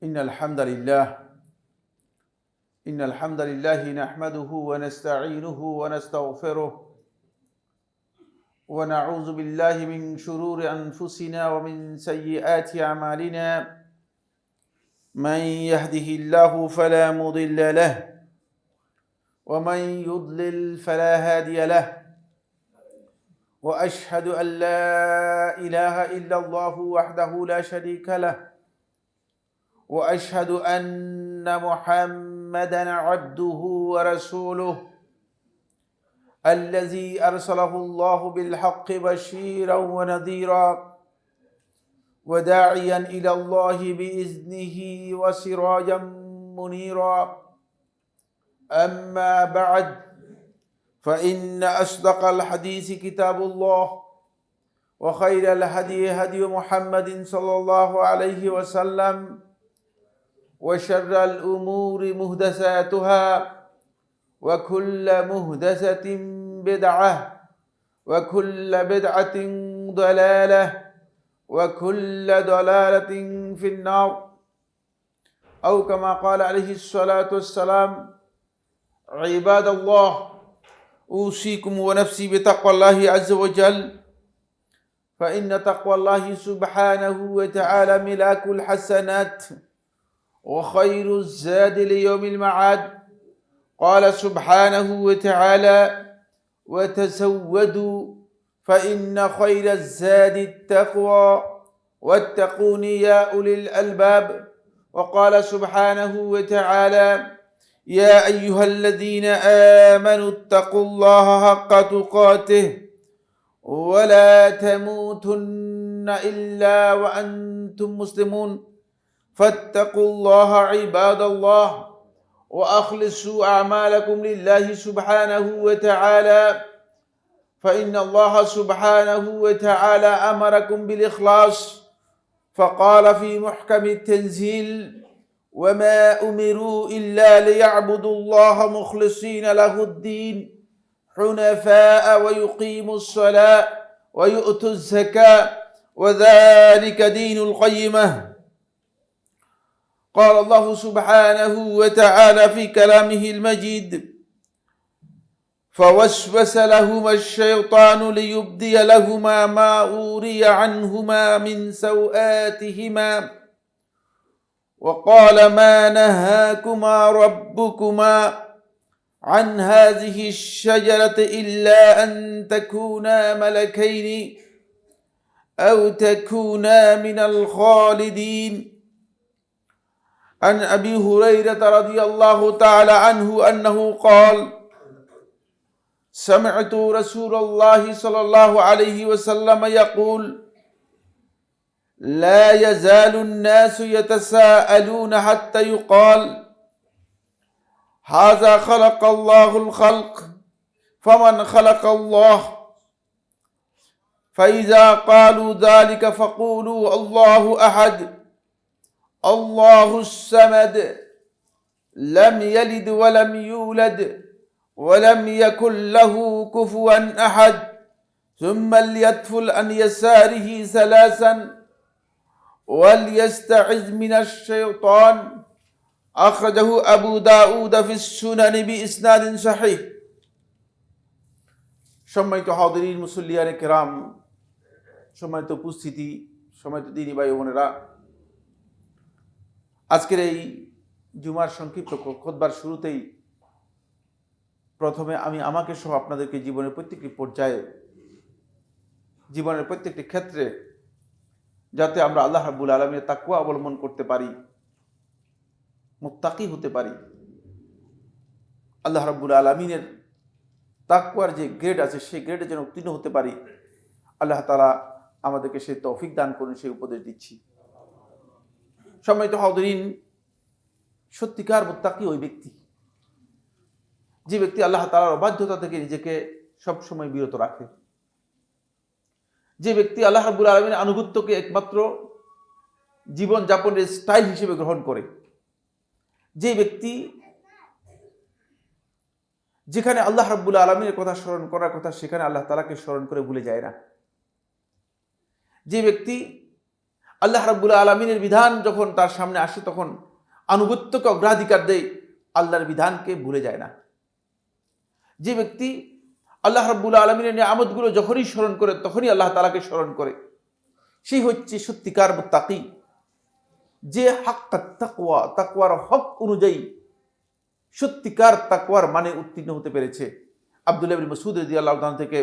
إن الحمد لله نحمده ونستعينه ونستغفره ونعوذ بالله من شرور أنفسنا ومن سيئات أعمالنا. من يهده الله فلا مضل له ومن يضلل فلا هادي له، وأشهد أن لا إله إلا الله وحده لا شريك له، وأشهد أن محمدًا عبده ورسوله الذي أرسله الله بالحق بشيرًا ونذيرًا وداعيًا إلى الله بإذنه وسراجًا منيرًا. أما بعد، فإن أصدق الحديث كتاب الله، وخير الهدي هدي محمد صلى الله عليه وسلم، وشر الأمور محدثاتها، وكل محدثة بدعة، وكل بدعة ضلالة، وكل ضلالة في النار، أو كما قال عليه الصلاة والسلام: عباد الله، أوصيكم ونفسي بتقوى الله عز وجل، فإن تقوى الله سبحانه وتعالى ملاك الحسنات وخير الزاد ليوم المعاد. قال سبحانه وتعالى: وتزودوا فإن خير الزاد التقوى واتقون يا أولي الألباب. وقال سبحانه وتعالى: يا أيها الذين آمنوا اتقوا الله حق تقاته ولا تموتن إلا وأنتم مسلمون، فاتقوا الله عباد الله، وأخلصوا أعمالكم لله سبحانه وتعالى، فإن الله سبحانه وتعالى أمركم بالإخلاص، فقال في محكم التنزيل: وما أمروا إلا ليعبدوا الله مخلصين له الدين حنفاء ويقيموا الصلاة ويؤتوا الزكاة وذلك دين القيمة. قال الله سبحانه وتعالى في كلامه المجيد: فوسوس لهما الشيطان ليبدي لهما ما أوري عنهما من سوآتهما وقال ما نهاكما ربكما عن هذه الشجرة إلا أن تكونا ملكين أو تكونا من الخالدين. عن أبي هريرة رضي الله تعالى عنه أنه قال: سمعت رسول الله صلى الله عليه وسلم يقول: لا يزال الناس يتساءلون حتى يقال هذا خلق الله الخلق فمن خلق الله، فإذا قالوا ذلك فقولوا الله أحد الله الصمد لم يلد ولم يولد ولم يكن له كفوا أحد، ثم ليتفل عن يساره ثلاثا وليستعذ من الشيطان. أخرجه أبو داود في السنن بإسناد صحيح। সম্মানিত হাজিরিন, মুসল্লিয়ানে কেরাম, সম্মানিত উপস্থিতি, সম্মানিত দিনী ভাই বোনেরা, আজকের এই জুমার সংক্ষিপ্ত খুতবার শুরুতেই প্রথমে আমি আমাকে সহ আপনাদেরকে জীবনের প্রত্যেকটি পর্যায়ে, জীবনের প্রত্যেকটি ক্ষেত্রে যাতে আমরা আল্লাহ রাব্বুল আলামিনের তাকওয়া অবলম্বন করতে পারি, মুত্তাকি হতে পারি, আল্লাহ রাব্বুল আলামিনের তাকওয়ার যে গ্রেড আছে সেই গ্রেডে যেন উত্তীর্ণ হতে পারি, আল্লাহ তাআলা আমাদেরকে সেই তৌফিক দান করুন, সেই উপদেশ দিচ্ছি। সম্মানিত হাজিরিন, সত্যিকার মুত্তাকি ওই ব্যক্তি যে ব্যক্তি আল্লাহ তাআলার অবাধ্যতা থেকে নিজেকে সবসময় বিরত রাখে, যে ব্যক্তি আল্লাহ রাব্বুল আলামিনের আনুগত্যকে একমাত্র জীবন যাপনের স্টাইল হিসেবে গ্রহণ করে, যে ব্যক্তি যেখানে আল্লাহ রাব্বুল আলামিনের কথা স্মরণ করার কথা সেখানে আল্লাহ তাআলাকে স্মরণ করে ভুলে যায় না, যে ব্যক্তি আল্লাহ রাব্বুল আলামিনের বিধান যখন তার সামনে আসে তখন আনুগত্যকে অগ্রাধিকার দেয়, আল্লাহর বিধানকে ভুলে যায় না। যে ব্যক্তি আল্লাহ রাব্বুল আলামিনের নিয়ামতগুলো যখনই স্মরণ করে তখনই আল্লাহ তাআলাকে স্মরণ করে, সেই হচ্ছে সত্যিকার মুত্তাকি, যে হাক্কাত তাকওয়া, তাকওয়ার হক অনুযায়ী সত্যিকার তাকওয়ার মানে উত্তীর্ণ হতে পেরেছে। আব্দুল্লাহ ইবনে মাসউদ রাদিয়াল্লাহু তাআলা থেকে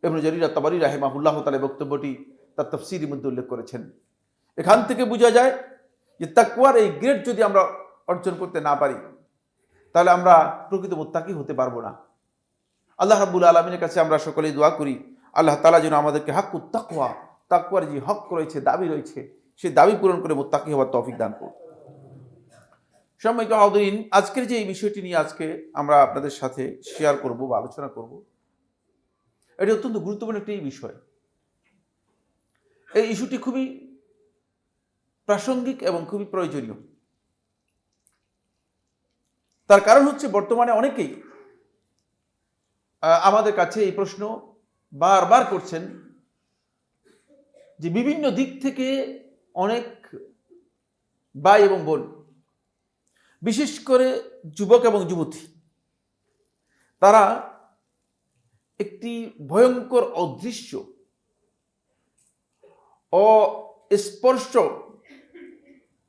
ইবনে জারীর আত-তাবারী রাহিমাহুল্লাহ তাআলা বক্তব্যটি তার তাফসীরের মধ্যে উল্লেখ করেছেন। এখান থেকে বোঝা যায় যে তাকওয়ার এই গ্রেড যদি আমরা অর্জন করতে না পারি তাহলে আমরা প্রকৃত মুত্তাকি হতে পারবো না। আল্লাহ রাব্বুল আলামিনের কাছে আমরা সকলেই দোয়া করি আল্লাহ তাআলা যেন আমাদেরকে হাক্কুত তাকওয়া, তাকওয়ার যে হক রয়েছে, দাবি রয়েছে, সেই দাবি পূরণ করে মুত্তাকি হওয়ার তৌফিক দান করুন। সম্মানিত হাজিরিন, আজকের যে এই বিষয়টি নিয়ে আজকে আমরা আপনাদের সাথে শেয়ার করব বা আলোচনা করব, এটি অত্যন্ত গুরুত্বপূর্ণ একটি বিষয়। এই ইস্যুটি খুবই প্রাসঙ্গিক এবং খুবই প্রয়োজনীয়। তার কারণ হচ্ছে বর্তমানে অনেকেই আমাদের কাছে এই প্রশ্ন বারবার করছেন যে বিভিন্ন দিক থেকে অনেক ভাই এবং বোন, বিশেষ করে যুবক এবং যুবতী, তারা একটি ভয়ঙ্কর অদৃশ্য অস্পর্শ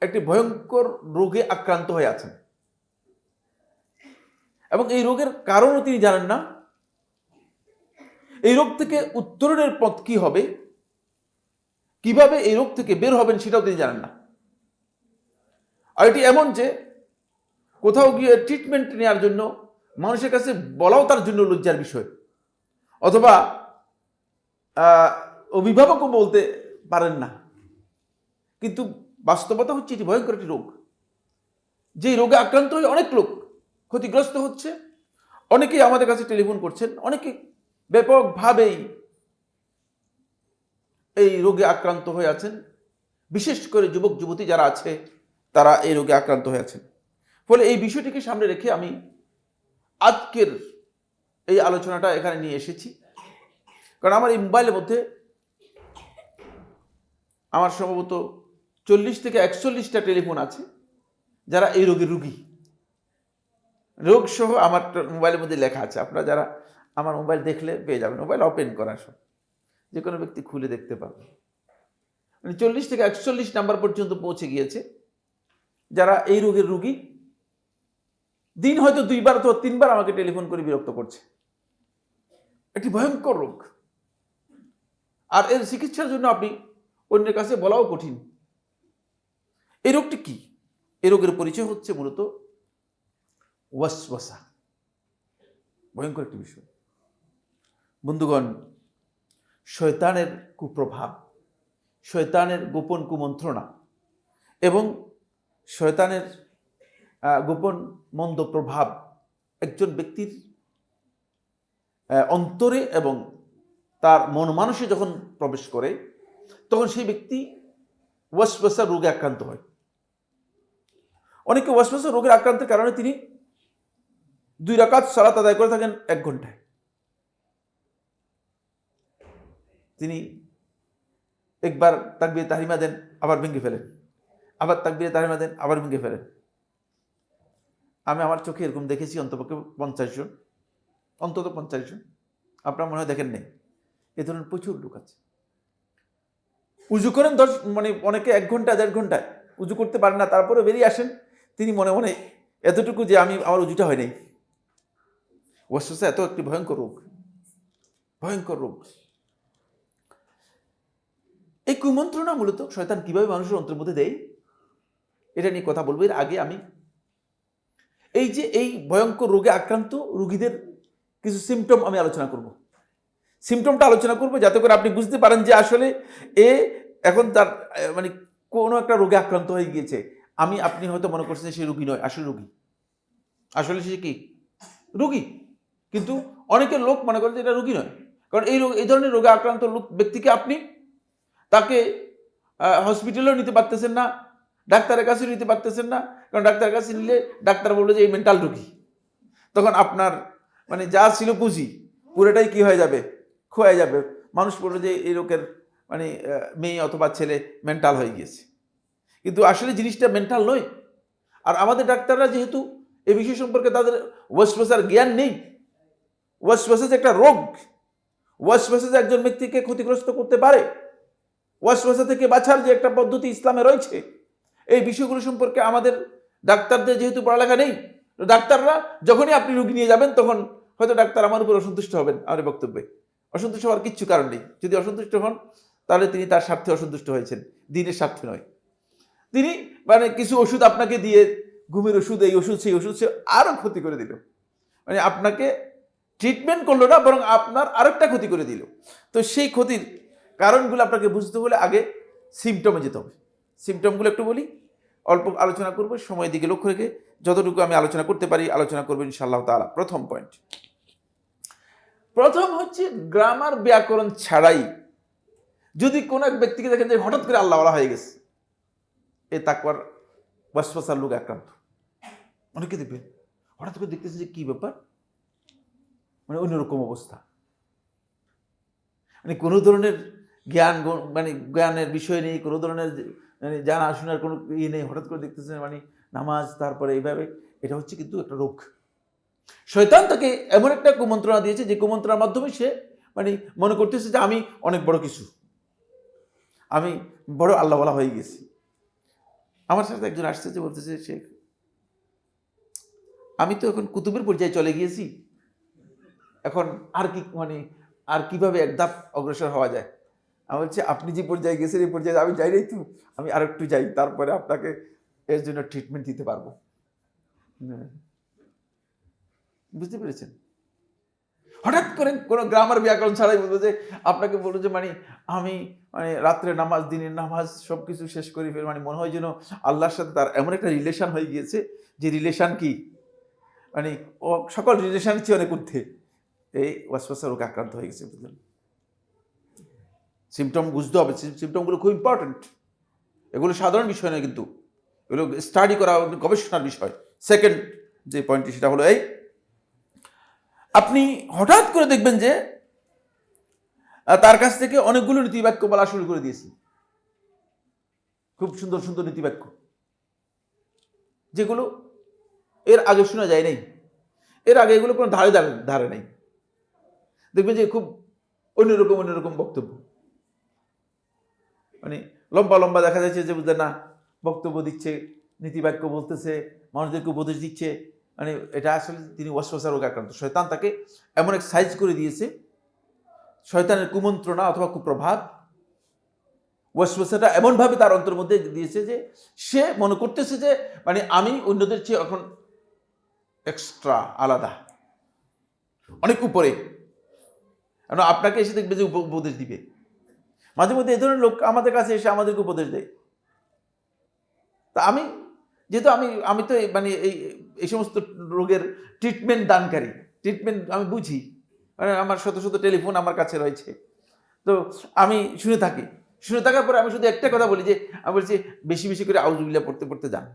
একটি ভয়ঙ্কর রোগে আক্রান্ত হয়ে আছেন এবং এই রোগের কারণও তিনি জানেন না। এই রোগ থেকে উত্তরণের পথ কি হবে, কিভাবে এই রোগ থেকে বের হবেন সেটাও তিনি জানেন না। আর এটি এমন যে কোথাও গিয়ে ট্রিটমেন্ট নেওয়ার জন্য মানুষের কাছে বলাও তার জন্য লজ্জার বিষয়, অথবা অভিভাবকও বলতে পারেন না। কিন্তু বাস্তবতা হচ্ছে এটি ভয়ঙ্কর একটি রোগ, যে রোগে আক্রান্ত হয়ে অনেক লোক ক্ষতিগ্রস্ত হচ্ছে। অনেকেই আমাদের কাছে টেলিফোন করছেন, অনেকে ব্যাপকভাবেই এই রোগে আক্রান্ত হয়ে আছেন। বিশেষ করে যুবক যুবতী যারা আছে তারা এই রোগে আক্রান্ত হয়ে আছেন। ফলে এই বিষয়টিকে সামনে রেখে আমি আজকের এই আলোচনাটা এখানে নিয়ে এসেছি। কারণ আমার এই মোবাইলের মধ্যে আমার সম্ভবত 40 থেকে 41টা টেলিফোন আছে যারা এই রোগের রুগী, রোগ সহ আমার মোবাইলের মধ্যে লেখা আছে। আপনারা যারা আমার মোবাইল দেখলে পেয়ে যাবেন, মোবাইল ওপেন করা সব, যে কোনো ব্যক্তি খুলে দেখতে পাবে। 40 থেকে 41 নাম্বার পর্যন্ত পৌঁছে গিয়েছে যারা এই রোগের রুগী। দিন হয়তো 2বার অথবা 3বার আমাকে টেলিফোন করে বিরক্ত করছে। একটি ভয়ঙ্কর রোগ, আর এর চিকিৎসার জন্য আপনি অন্যের কাছে বলাও কঠিন। এই রোগটি কি? এই রোগের পরিচয় হচ্ছে মূলত ওয়াসওয়াসা। ভয়ঙ্কর একটি বিষয় বন্ধুগণ। শয়তানের কুপ্রভাব, শয়তানের গোপন কুমন্ত্রণা এবং শয়তানের গোপন মন্দ প্রভাব একজন ব্যক্তির অন্তরে এবং তার মন মানসে যখন প্রবেশ করে তখন সেই ব্যক্তি ওয়াসওয়াসা রোগে আক্রান্ত হয়। অনেকে ওয়াসওয়াসা রোগের আক্রান্তের কারণে তিনি 2 রাকাত সালাত আদায় করে থাকেন 1 ঘন্টায়। তিনি একবার তাকবীরে তাহরিমা দেন, আবার ভেঙে ফেলেন, আবার তাকবীরে তাহরিমা দেন, আবার ভেঙে ফেলেন। আমি আমার চোখে এরকম দেখেছি অন্তপক্ষে 50 জন, অন্তত 50 জন। আপনারা মনে হয় দেখেন নেই, এ ধরনের প্রচুর লোক আছে। উজু করেন অনেকে 1 ঘন্টা 1.5 ঘন্টায় উজু করতে পারেন না, তারপরে বেরিয়ে আসেন তিনি মনে মনে এতটুকু যে আমার উজুটা হয় নাই। ওয়াসওয়াসা এত একটি ভয়ঙ্কর রোগ, ভয়ঙ্কর রোগ। এই কুমন্ত্রণা মূলত শয়তান কিভাবে মানুষের অন্তরের মধ্যে দেয় এটা নিয়ে কথা বলবো। এর আগে আমি এই ভয়ঙ্কর রোগে আক্রান্ত রোগীদের কিছু সিমটম আমি আলোচনা করব। সিমটমটা আলোচনা করব যাতে করে আপনি বুঝতে পারেন যে আসলে এখন তার কোনো একটা রোগে আক্রান্ত হয়ে গিয়েছে। আপনি হয়তো মনে করছেন সে রোগী নয়, আসলে রোগী। আসলে সে কি রোগী, কিন্তু অনেকের লোক মনে করে যে এটা রোগী নয়। কারণ এই ধরনের রোগে আক্রান্ত ব্যক্তিকে আপনি তাকে হসপিটালেও নিতে পারতেছেন না, ডাক্তারের কাছে নিতে পারতেছেন না। কারণ ডাক্তারের কাছে নিলে ডাক্তার বলবে যে এই মেন্টাল রোগী। তখন আপনার যা ছিল পুঁজি পুরোটাই কি হয়ে যাবে, খোয়া যাবে। মানুষ বলবে যে এই রোগের মানে মেয়ে অথবা ছেলে মেন্টাল হয়ে গিয়েছে, কিন্তু আসলে জিনিসটা মেন্টাল নয়। আর আমাদের ডাক্তাররা যেহেতু এই বিষয় সম্পর্কে তাদের ওয়াসওয়াসার জ্ঞান নেই, ওয়াসওয়াসা একটা রোগ, ওয়াসওয়াসা একজন ব্যক্তিকে ক্ষতিগ্রস্ত করতে পারে, ওয়াসওয়াসা থেকে বাঁচার যে একটা পদ্ধতি ইসলামে রয়েছে, এই বিষয়গুলো সম্পর্কে আমাদের ডাক্তারদের যেহেতু পড়ালেখা নেই, ডাক্তাররা যখনই আপনি রোগী নিয়ে যাবেন তখন হয়তো ডাক্তার আমার উপর অসন্তুষ্ট হবেন। আমার বক্তব্যে অসন্তুষ্ট হওয়ার কিচ্ছু কারণ নেই। যদি অসন্তুষ্ট হন তাহলে তিনি তার স্বার্থে অসন্তুষ্ট হয়েছেন, দিনের স্বার্থে নয়। তিনি মানে কিছু ওষুধ আপনাকে দিয়ে, ঘুমের ওষুধ, এই ওষুধ সেই ওষুধ, সে আরো ক্ষতি করে দিল, মানে আপনাকে ট্রিটমেন্ট করলো না, বরং আপনার আরেকটা ক্ষতি করে দিল। তো সেই ক্ষতির কারণগুলো আপনাকে বুঝতে হলে আগে সিমটমে যেতে হবে। সিমটমগুলো একটু বলি, অল্প আলোচনা করবো, সময় দিকে লক্ষ্য রেখে যতটুকু আমি আলোচনা করতে পারি আলোচনা করবো ইনশাআল্লাহ তাআলা। প্রথম হচ্ছে গ্রামার ব্যাকরণ ছাড়াই যদি কোনো এক ব্যক্তিকে দেখেন যে হঠাৎ করে আল্লাহ হয়ে গেছে, এ তাকওয়ার ওয়াসওয়াসার লোক আক্রান্ত। অনেকে দেখবেন হঠাৎ করে দেখতেছে যে কি ব্যাপার, মানে অন্যরকম অবস্থা, মানে কোনো ধরনের জ্ঞানের বিষয় নেই, কোনো ধরনের মানে জানাশোনার কোনো ইয়ে নেই, হঠাৎ করে দেখতেছে মানে নামাজ, তারপরে এইভাবে। এটা হচ্ছে কিন্তু একটা রোগ। শয়তান তাকে এমন একটা কুমন্ত্রণা দিয়েছে যে কুমন্ত্রণার মাধ্যমে সে মানে মনে করতেছে যে আমি অনেক বড় কিছু, আমি বড় আল্লাহওয়ালা হয়ে গেছি। আমার সাথে একজন আসছে যে বলতেছে, শেখ আমি তো এখন কুতুবের পর্যায়ে চলে গিয়েছি, এখন আর কি মানে আর কিভাবে এক ধাপ অগ্রসর হওয়া যায়। আমি বলছি আপনি যে পর্যায়ে গেছেন এই পর্যায়ে আমি যাই নাই তো, আমি আর একটু যাই, তারপরে আপনাকে এর জন্য ট্রিটমেন্ট দিতে পারবো। বুঝতে পেরেছেন? হঠাৎ করে কোনো গ্রামার ব্যাকরণ ছাড়াই বলবো যে আপনাকে বলবো যে মানে আমি মানে রাত্রে নামাজ, দিনের নামাজ সবকিছু শেষ করে ফের মানে মনে হয় যেন আল্লাহর সাথে তার এমন একটা রিলেশন হয়ে গিয়েছে, যে রিলেশন কি মানে ও সকল রিলেশন চেয়ে অনেক ঊর্ধ্বে। এই ওয়াসওয়াসা রোগে আক্রান্ত হয়ে গেছে। বুঝলেন? সিমটম বুঝতে হবে, সিমটমগুলো খুব ইম্পর্টেন্ট। এগুলো সাধারণ বিষয় নয়, কিন্তু এগুলো স্টাডি করা গবেষণার বিষয়। সেকেন্ড যে পয়েন্টটি সেটা হলো এই, আপনি হঠাৎ করে দেখবেন যে তার কাছ থেকে অনেকগুলো নীতিবাক্য বলা শুরু করে দিয়েছি, খুব সুন্দর সুন্দর নীতিবাক্য, যেগুলো এর আগে শোনা যায় নাই, এর আগে এগুলো কোনো ধারে নাই। দেখবেন যে খুব অন্যরকম বক্তব্য, মানে লম্বা লম্বা দেখা যাচ্ছে যে বুঝলেন না, বক্তব্য দিচ্ছে, নীতিবাক্য বলতেছে, মানুষদেরকে উপদেশ দিচ্ছে, মানে এটা আসলে তিনি ওয়াসওয়াসা রোগে আক্রান্ত। শয়তান তাকে এমন এক সাইজ করে দিয়েছে, শয়তানের কুমন্ত্রণা অথবা কুপ্রভাব, ওয়াসওয়াসাটা এমনভাবে তার অন্তরের মধ্যে দিয়েছে যে সে মনে করতেছে যে মানে আমি অন্যদের চেয়ে এখন এক্সট্রা, আলাদা, অনেক উপরে। আপনাকে এসে দেখবে যে উপদেশ দিবে। মাঝে মধ্যে এই ধরনের লোক আমাদের কাছে এসে আমাদেরকে উপদেশ দেয়। তা যেহেতু আমি তো মানে এই সমস্ত রোগের ট্রিটমেন্ট দানকারী, ট্রিটমেন্ট আমি বুঝি, মানে আমার শত শত টেলিফোন আমার কাছে রয়েছে, তো আমি শুনে থাকার পরে আমি শুধু একটা কথা বলি যে আমি বলছি বেশি বেশি করে আউযুবিল্লাহ পড়তে যান।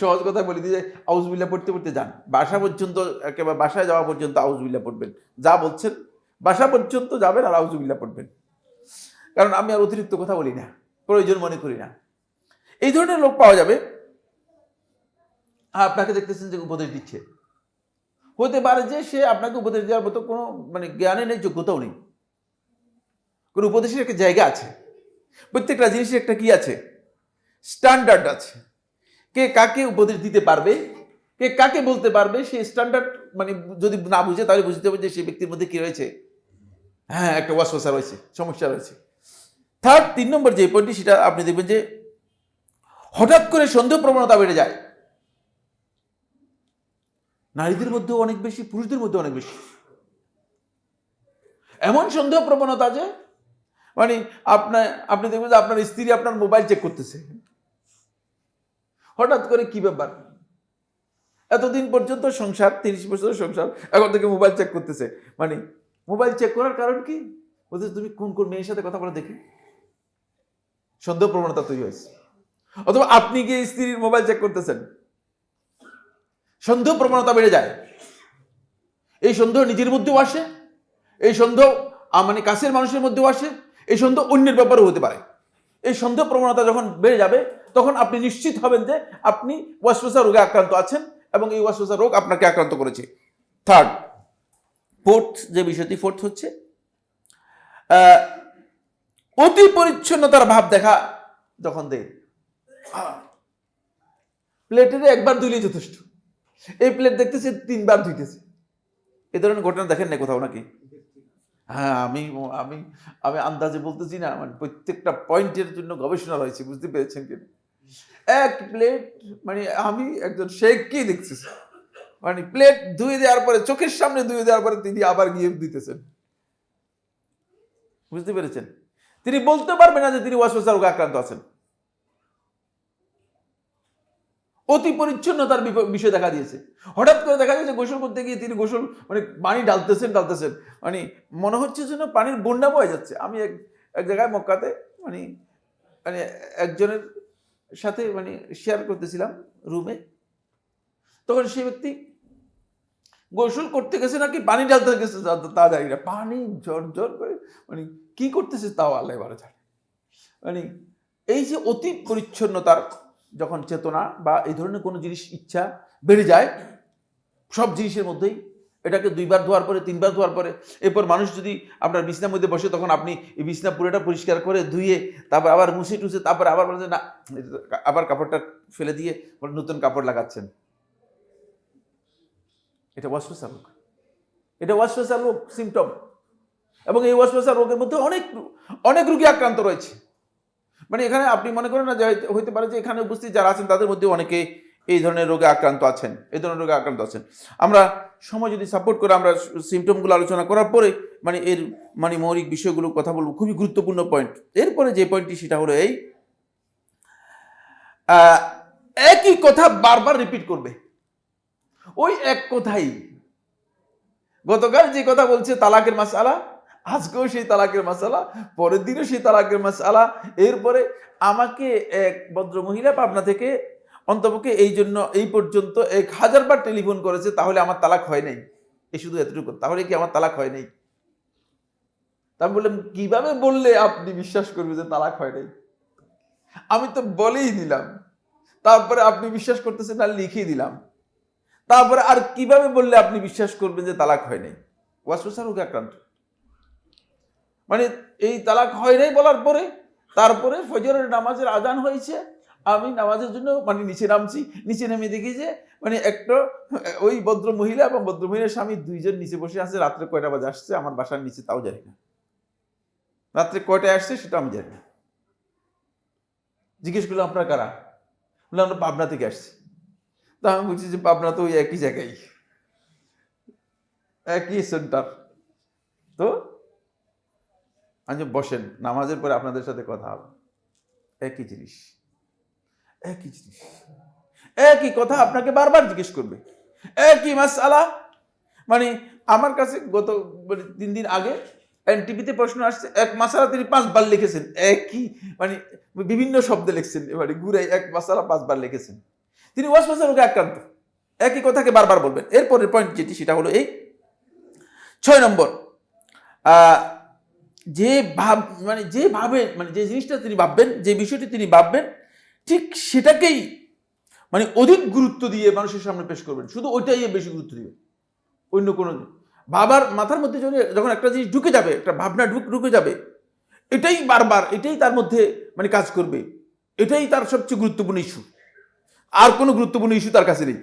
সহজ কথা বলি যে আউযুবিল্লাহ পড়তে যান, বাসা পর্যন্ত, একেবারে বাসায় যাওয়া পর্যন্ত আউযুবিল্লাহ পড়বেন, যা বলছেন বাসা পর্যন্ত যাবেন আর আউযুবিল্লাহ পড়বেন। কারণ আমি আর অতিরিক্ত কথা বলি না, প্রয়োজন মনে করি না। এই ধরনের লোক পাওয়া যাবে, আপনাকে দেখতেছেন যে উপদেশ দিচ্ছে, হতে পারে যে সে আপনাকে উপদেশ দেওয়ার মতো কোনো মানে জ্ঞানের নেই, যোগ্যতাও নেই। কোনো উপদেশের একটা জায়গা আছে, প্রত্যেকটা জিনিসের একটা কি আছে, স্ট্যান্ডার্ড আছে। কে কাকে উপদেশ দিতে পারবে, কে কাকে বলতে পারবে, সেই স্ট্যান্ডার্ড মানে যদি না বুঝে তাহলে বুঝতে হবে যে সেই ব্যক্তির মধ্যে কি রয়েছে, হ্যাঁ একটা ওয়াসওয়াসা রয়েছে, সমস্যা রয়েছে। থার্ড, 3 নম্বর যে পয়েন্টটি, সেটা আপনি দেখবেন যে হঠাৎ করে সন্দেহ প্রবণতা বেড়ে যায়। নারীদের মধ্যেও অনেক বেশি, পুরুষদের মধ্যে অনেক বেশি। এমন সন্দেহ প্রবণতা যে মানে আপনি দেখবেন যে আপনার স্ত্রী আপনার মোবাইল চেক করতেছে, হঠাৎ করে কি ব্যাপার, এতদিন পর্যন্ত সংসার, 30 বছরের সংসার, এখন থেকে মোবাইল চেক করতেছে। মানে মোবাইল চেক করার কারণ কি, বলতে তুমি কোন কোন মেয়ের সাথে কথা বলা দেখে সন্দেহ প্রবণতা তৈরি হয়েছে। অথবা আপনি গিয়ে স্ত্রীর মোবাইল চেক করতেছেন, সন্দেহ প্রবণতা বেড়ে যায়। এই সন্দেহ নিজের মধ্যেও আসে, এই সন্দেহ মানে কাছের মানুষের মধ্যেও আসে, এই সন্দেহ অন্যের ব্যাপারেও হতে পারে। এই সন্দেহ প্রবণতা যখন বেড়ে যাবে তখন আপনি নিশ্চিত হবেন যে আপনি ওয়াসওয়াসা রোগে আক্রান্ত আছেন এবং এই ওয়াসওয়াসা রোগ আপনাকে আক্রান্ত করেছে। ফোর্থ হচ্ছে অতি পরিচ্ছন্নতার ভাব দেখা যখন দেয়। প্লেটের একবার ধুইলেই যথেষ্ট, এই প্লেট দেখতেছে 3 বার ধুইতেছে। এ ধরনের ঘটনা দেখেন না কোথাও নাকি? হ্যাঁ, আমি আমি আমি আন্দাজে বলতেছি না, মানে প্রত্যেকটা পয়েন্টের জন্য গবেষণা রয়েছে, বুঝতে পেরেছেন কিনা? এক প্লেট, মানে আমি একজন শেখকেই দেখছি, মানে প্লেট ধুয়ে দেওয়ার পরে, চোখের সামনে ধুয়ে দেওয়ার পরে তিনি আবার গিয়ে দিতেছেন, বুঝতে পেরেছেন? তিনি বলতে পারবেন না যে তিনি ওয়াসওয়াসা রোগে আক্রান্ত আছেন। অতি পরিচ্ছন্নতার বিষয় দেখা দিয়েছে। হঠাৎ করে দেখা যাচ্ছে গোসল করতে গিয়ে তিনি মানে পানি ডালতেছেন, মানে মনে হচ্ছে যেন পানির বন্যা বয়ে যাচ্ছে। আমি এক জায়গায় মক্কাতে মানে মানে একজনের সাথে মানে শেয়ার করতেছিলাম রুমে, তখন সেই ব্যক্তি গোসল করতে গেছে নাকি পানি ডালতে গেছে তা জানি না, পানি ঝরঝর করে মানে কি করতেছে তাও আল্লাহ ভালো জানে। মানে এই যে অতি পরিচ্ছন্নতার যখন চেতনা বা এই ধরনের কোনো জিনিস ইচ্ছা বেড়ে যায়, সব জিনিসের মধ্যেই, এটাকে 2 বার ধোয়ার পরে 3 বার ধোয়ার পরে, এরপর মানুষ যদি আপনার বিছনার মধ্যে বসে তখন আপনি এই বিছনা পুরোটা পরিষ্কার করে ধুয়ে তারপর আবার মুছে টুছে তারপর আবার বলেন না, আবার কাপড়টা ফেলে দিয়ে নতুন কাপড় লাগাচ্ছেন, এটা ওয়াসওয়াসা রোগ। এটা ওয়াসওয়াসা রোগ সিমটম। এবং এই ওয়াসওয়াসা রোগের মধ্যে অনেক রোগী আক্রান্ত রয়েছে। মানে এখানে আপনি মনে করেন না যে হইতে পারে যে এখানে উপস্থিত যারা আছেন তাদের মধ্যে অনেকে এই ধরনের রোগে আক্রান্ত আছেন। আমরা সময় যদি সাপোর্ট করে আমরা সিমটমগুলো আলোচনা করার পরে মানে এর মানে মৌলিক বিষয়গুলো কথা বলবো, খুবই গুরুত্বপূর্ণ পয়েন্ট। এরপরে যে পয়েন্টটি সেটা হলো এই, একই কথা বারবার রিপিট করবে, ওই এক কথাই। গতকাল যে কথা বলছে তালাকের মাসআলা, আজকেও সেই তালাকের মাসআলা, পরের দিনও সেই তালাকের মাসআলা। এরপরে আমাকে এক ভদ্র মহিলা পাবনা থেকে অন্তপক্ষে এই পর্যন্ত 1000 বার টেলিফোন করেছে, তাহলে আমার তালাক হয় নাই। এই শুধু এতটুকু, তাহলে কি আমার তালাক হয় নাই? তা বললাম কিভাবে বললে আপনি বিশ্বাস করবেন যে তালাক হয় নাই? আমি তো বলেই দিলাম, তারপরে আপনি বিশ্বাস করতেছেন না, লিখিয়ে দিলাম, তারপরে আর কিভাবে বললে আপনি বিশ্বাস করবেন যে তালাক হয় নাই? ওয়াসওয়াসা রোগে আক্রান্ত। মানে এই তালাক হয় নাই বলার পরে তারপরে ফজরের নামাজের আজান হয়েছে, আমি নামাজের জন্য মানে নিচে নামছি, নিচে নেমে দেখি যে মানে একটা ওই ভদ্র মহিলা এবং ভদ্র মহিলার স্বামী দুইজন নিচে বসে আছে। রাত্রে কয়টা বাজে আসছে আমার বাসার নিচে তাও জানি না, রাত্রে কয়টায় আসছে সেটা আমি জানি না। জিজ্ঞেস করলাম আপনার কারা? বললাম আমরা পাবনা থেকে আসছি। তা আমি বলছি যে পাবনা তো ওই একই জায়গায়, একই সেন্টার। তো আমি বসেন, নামাজের পরে আপনাদের সাথে কথা হবে। একই জিনিস, একই কথা আপনাকে বারবার জিজ্ঞেস করবে, একই মাসআলা। মানে আমার কাছে গত 3 দিন আগে এনটিভিতে প্রশ্ন আসছে, এক মাসআলা তিনি 5 বার লিখেছেন, একই মানে বিভিন্ন শব্দে লিখছেন, এবারে ঘুরাই এক মাসআলা 5 বার লিখেছেন। তিনি ওয়াসওয়াসা রোগে আক্রান্ত, একই কথাকে বারবার বলবেন। এরপরের পয়েন্ট যেটি সেটা হলো এই 6 নম্বর, যে জিনিসটা তিনি ভাববেন, যে বিষয়টি তিনি ভাববেন, ঠিক সেটাকেই মানে অধিক গুরুত্ব দিয়ে মানুষের সামনে পেশ করবেন, শুধু ওইটাই বেশি গুরুত্ব দিবেন, অন্য কোনো বাবার মাথার মধ্যে যখন একটা জিনিস ঢুকে যাবে, একটা ভাবনা ঢুকে যাবে, এটাই বারবার, এটাই তার মধ্যে মানে কাজ করবে, এটাই তার সবচেয়ে গুরুত্বপূর্ণ ইস্যু। আর কোনো গুরুত্বপূর্ণ ইস্যু তার কাছে নেই,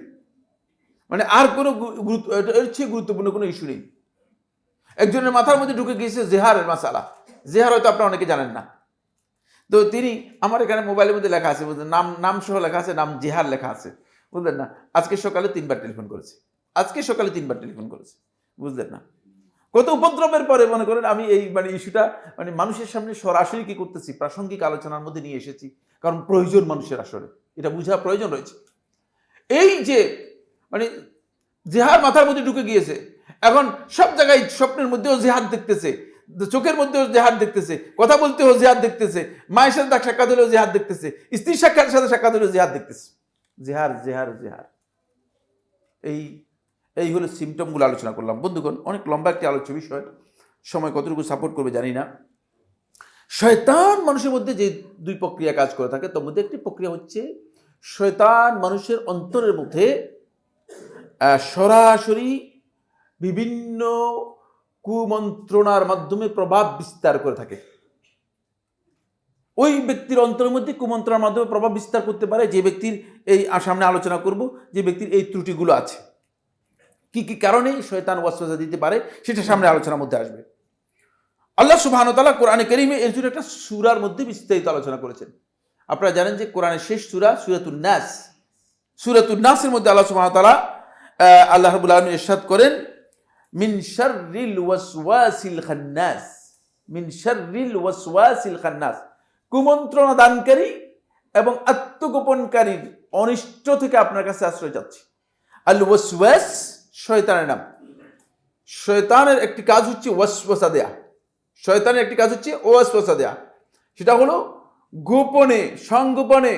মানে আর কোনো এর চেয়ে গুরুত্বপূর্ণ কোনো ইস্যু নেই। একজনের মাথার মধ্যে ঢুকে গিয়েছে জেহারের মাসালা। জেহার হয়তো আপনারা অনেকে জানেন না। তো তিনি, আমার এখানে মোবাইলের মধ্যে লেখা আছে, বুঝলেন, নাম সহ লেখা আছে, নাম জেহার লেখা আছে, বুঝলেন না? আজকে সকালে 3 বার টেলিফোন করেছে, বুঝলেন না? কত উপদ্রবের পরে মনে করেন আমি এই মানে ইস্যুটা মানে মানুষের সামনে সরাসরি কি করতেছি, প্রাসঙ্গিক আলোচনার মধ্যে নিয়ে এসেছি, কারণ প্রয়োজন, মানুষের আসলে এটা বোঝা প্রয়োজন রয়েছে। এই যে মানে জেহার মাথার মধ্যে ঢুকে গিয়েছে, এখন সব জায়গায় স্বপ্নের মধ্যেও জেহাদ দেখতেছে, চোখের মধ্যেও জেহাদ দেখতেছে, কথা বলতেও জেহাদ দেখতেছে, মায়ের সাথে সাক্ষাৎ হলেও জেহাদ দেখতেছে, স্ত্রীর সাথে সাক্ষাৎ হলেও জেহাদ দেখতেছে। জেহার এই হলো সিমটমগুলো আলোচনা করলাম। বন্ধুগণ, অনেক লম্বা একটি আলোচ্য বিষয়, সময় কতটুকু সাপোর্ট করবে জানি না। শয়তান মানুষের মধ্যে যে দুই প্রক্রিয়া কাজ করে থাকে, তার মধ্যে একটি প্রক্রিয়া হচ্ছে শয়তান মানুষের অন্তরের মধ্যে সরাসরি বিভিন্ন কুমন্ত্রণার মাধ্যমে প্রভাব বিস্তার করে থাকে। ওই ব্যক্তির অন্তরের মধ্যে কুমন্ত্রণার মাধ্যমে প্রভাব বিস্তার করতে পারে যে ব্যক্তির এই সামনে আলোচনা করব, যে ব্যক্তির এই ত্রুটিগুলো আছে, কি কি কারণে শয়তান ওয়াসওয়াসা দিতে পারে সেটা সামনে আলোচনার মধ্যে আসবে। আল্লাহ সুবহানাহু ওয়া তাআলা কোরআনে কারীমে এর জন্য একটা সূরার মধ্যে বিস্তারিত আলোচনা করেছেন। আপনারা জানেন যে কোরআনের শেষ সূরা সূরাতুন নাস, সূরাতুন নাসের মধ্যে আল্লাহ সুবহানাহু ওয়া তাআলা আল্লাহ রাব্বুল আলামিন ইরশাদ করেন, মিন শাররিল ওয়াসওয়াসিল খান্নাস, মিন শাররিল ওয়াসওয়াসিল খান্নাস, কুমন্ত্রণা দানকারী এবং আত্মগোপনকারীর অনিষ্ট থেকে আপনার কাছে আশ্রয় চাচ্ছি। আল ওয়াসওয়াস শয়তানের নাম। শয়তানের একটি কাজ হচ্ছে ওয়াসওয়াসা দেয়া, শয়তানের একটি কাজ হচ্ছে ওয়াসওয়াসা দেয়া। সেটা হলো গোপনে সংগোপনে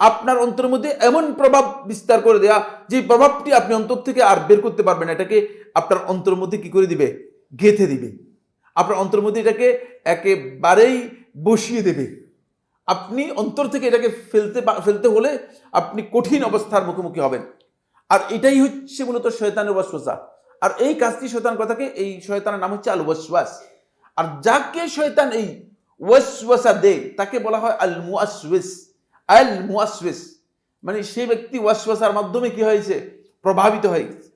আপনার অন্তরের মধ্যে এমন প্রভাব বিস্তার করে দেয়া যে প্রভাবটি আপনি অন্তর থেকে আর বের করতে পারবেন না। এটাকে আপনার অন্তরের মধ্যে কি করে দিবে? গেঁথে দিবে। আপনার অন্তরের মধ্যে এটাকে একেবারেই বসিয়ে দেবে। আপনি অন্তর থেকে এটাকে ফেলতে হলে আপনি কঠিন অবস্থার মুখোমুখি হবেন। আর এটাই হচ্ছে মূলত শয়তানের ওয়াসওয়াসা। আর এই কাজটি শয়তান করে থাকে, এই শয়তানের নাম হচ্ছে আল ওয়াসওয়াস। আর যাকে শয়তান এই ওয়াসওয়াসা দেয় তাকে বলা হয় আল মুআসওয়িস। আল মুআসওয়িস মানে সেই ব্যক্তি ওয়াসওয়াসার মাধ্যমে কি হয়েছে? প্রভাবিত হয়ে গেছে,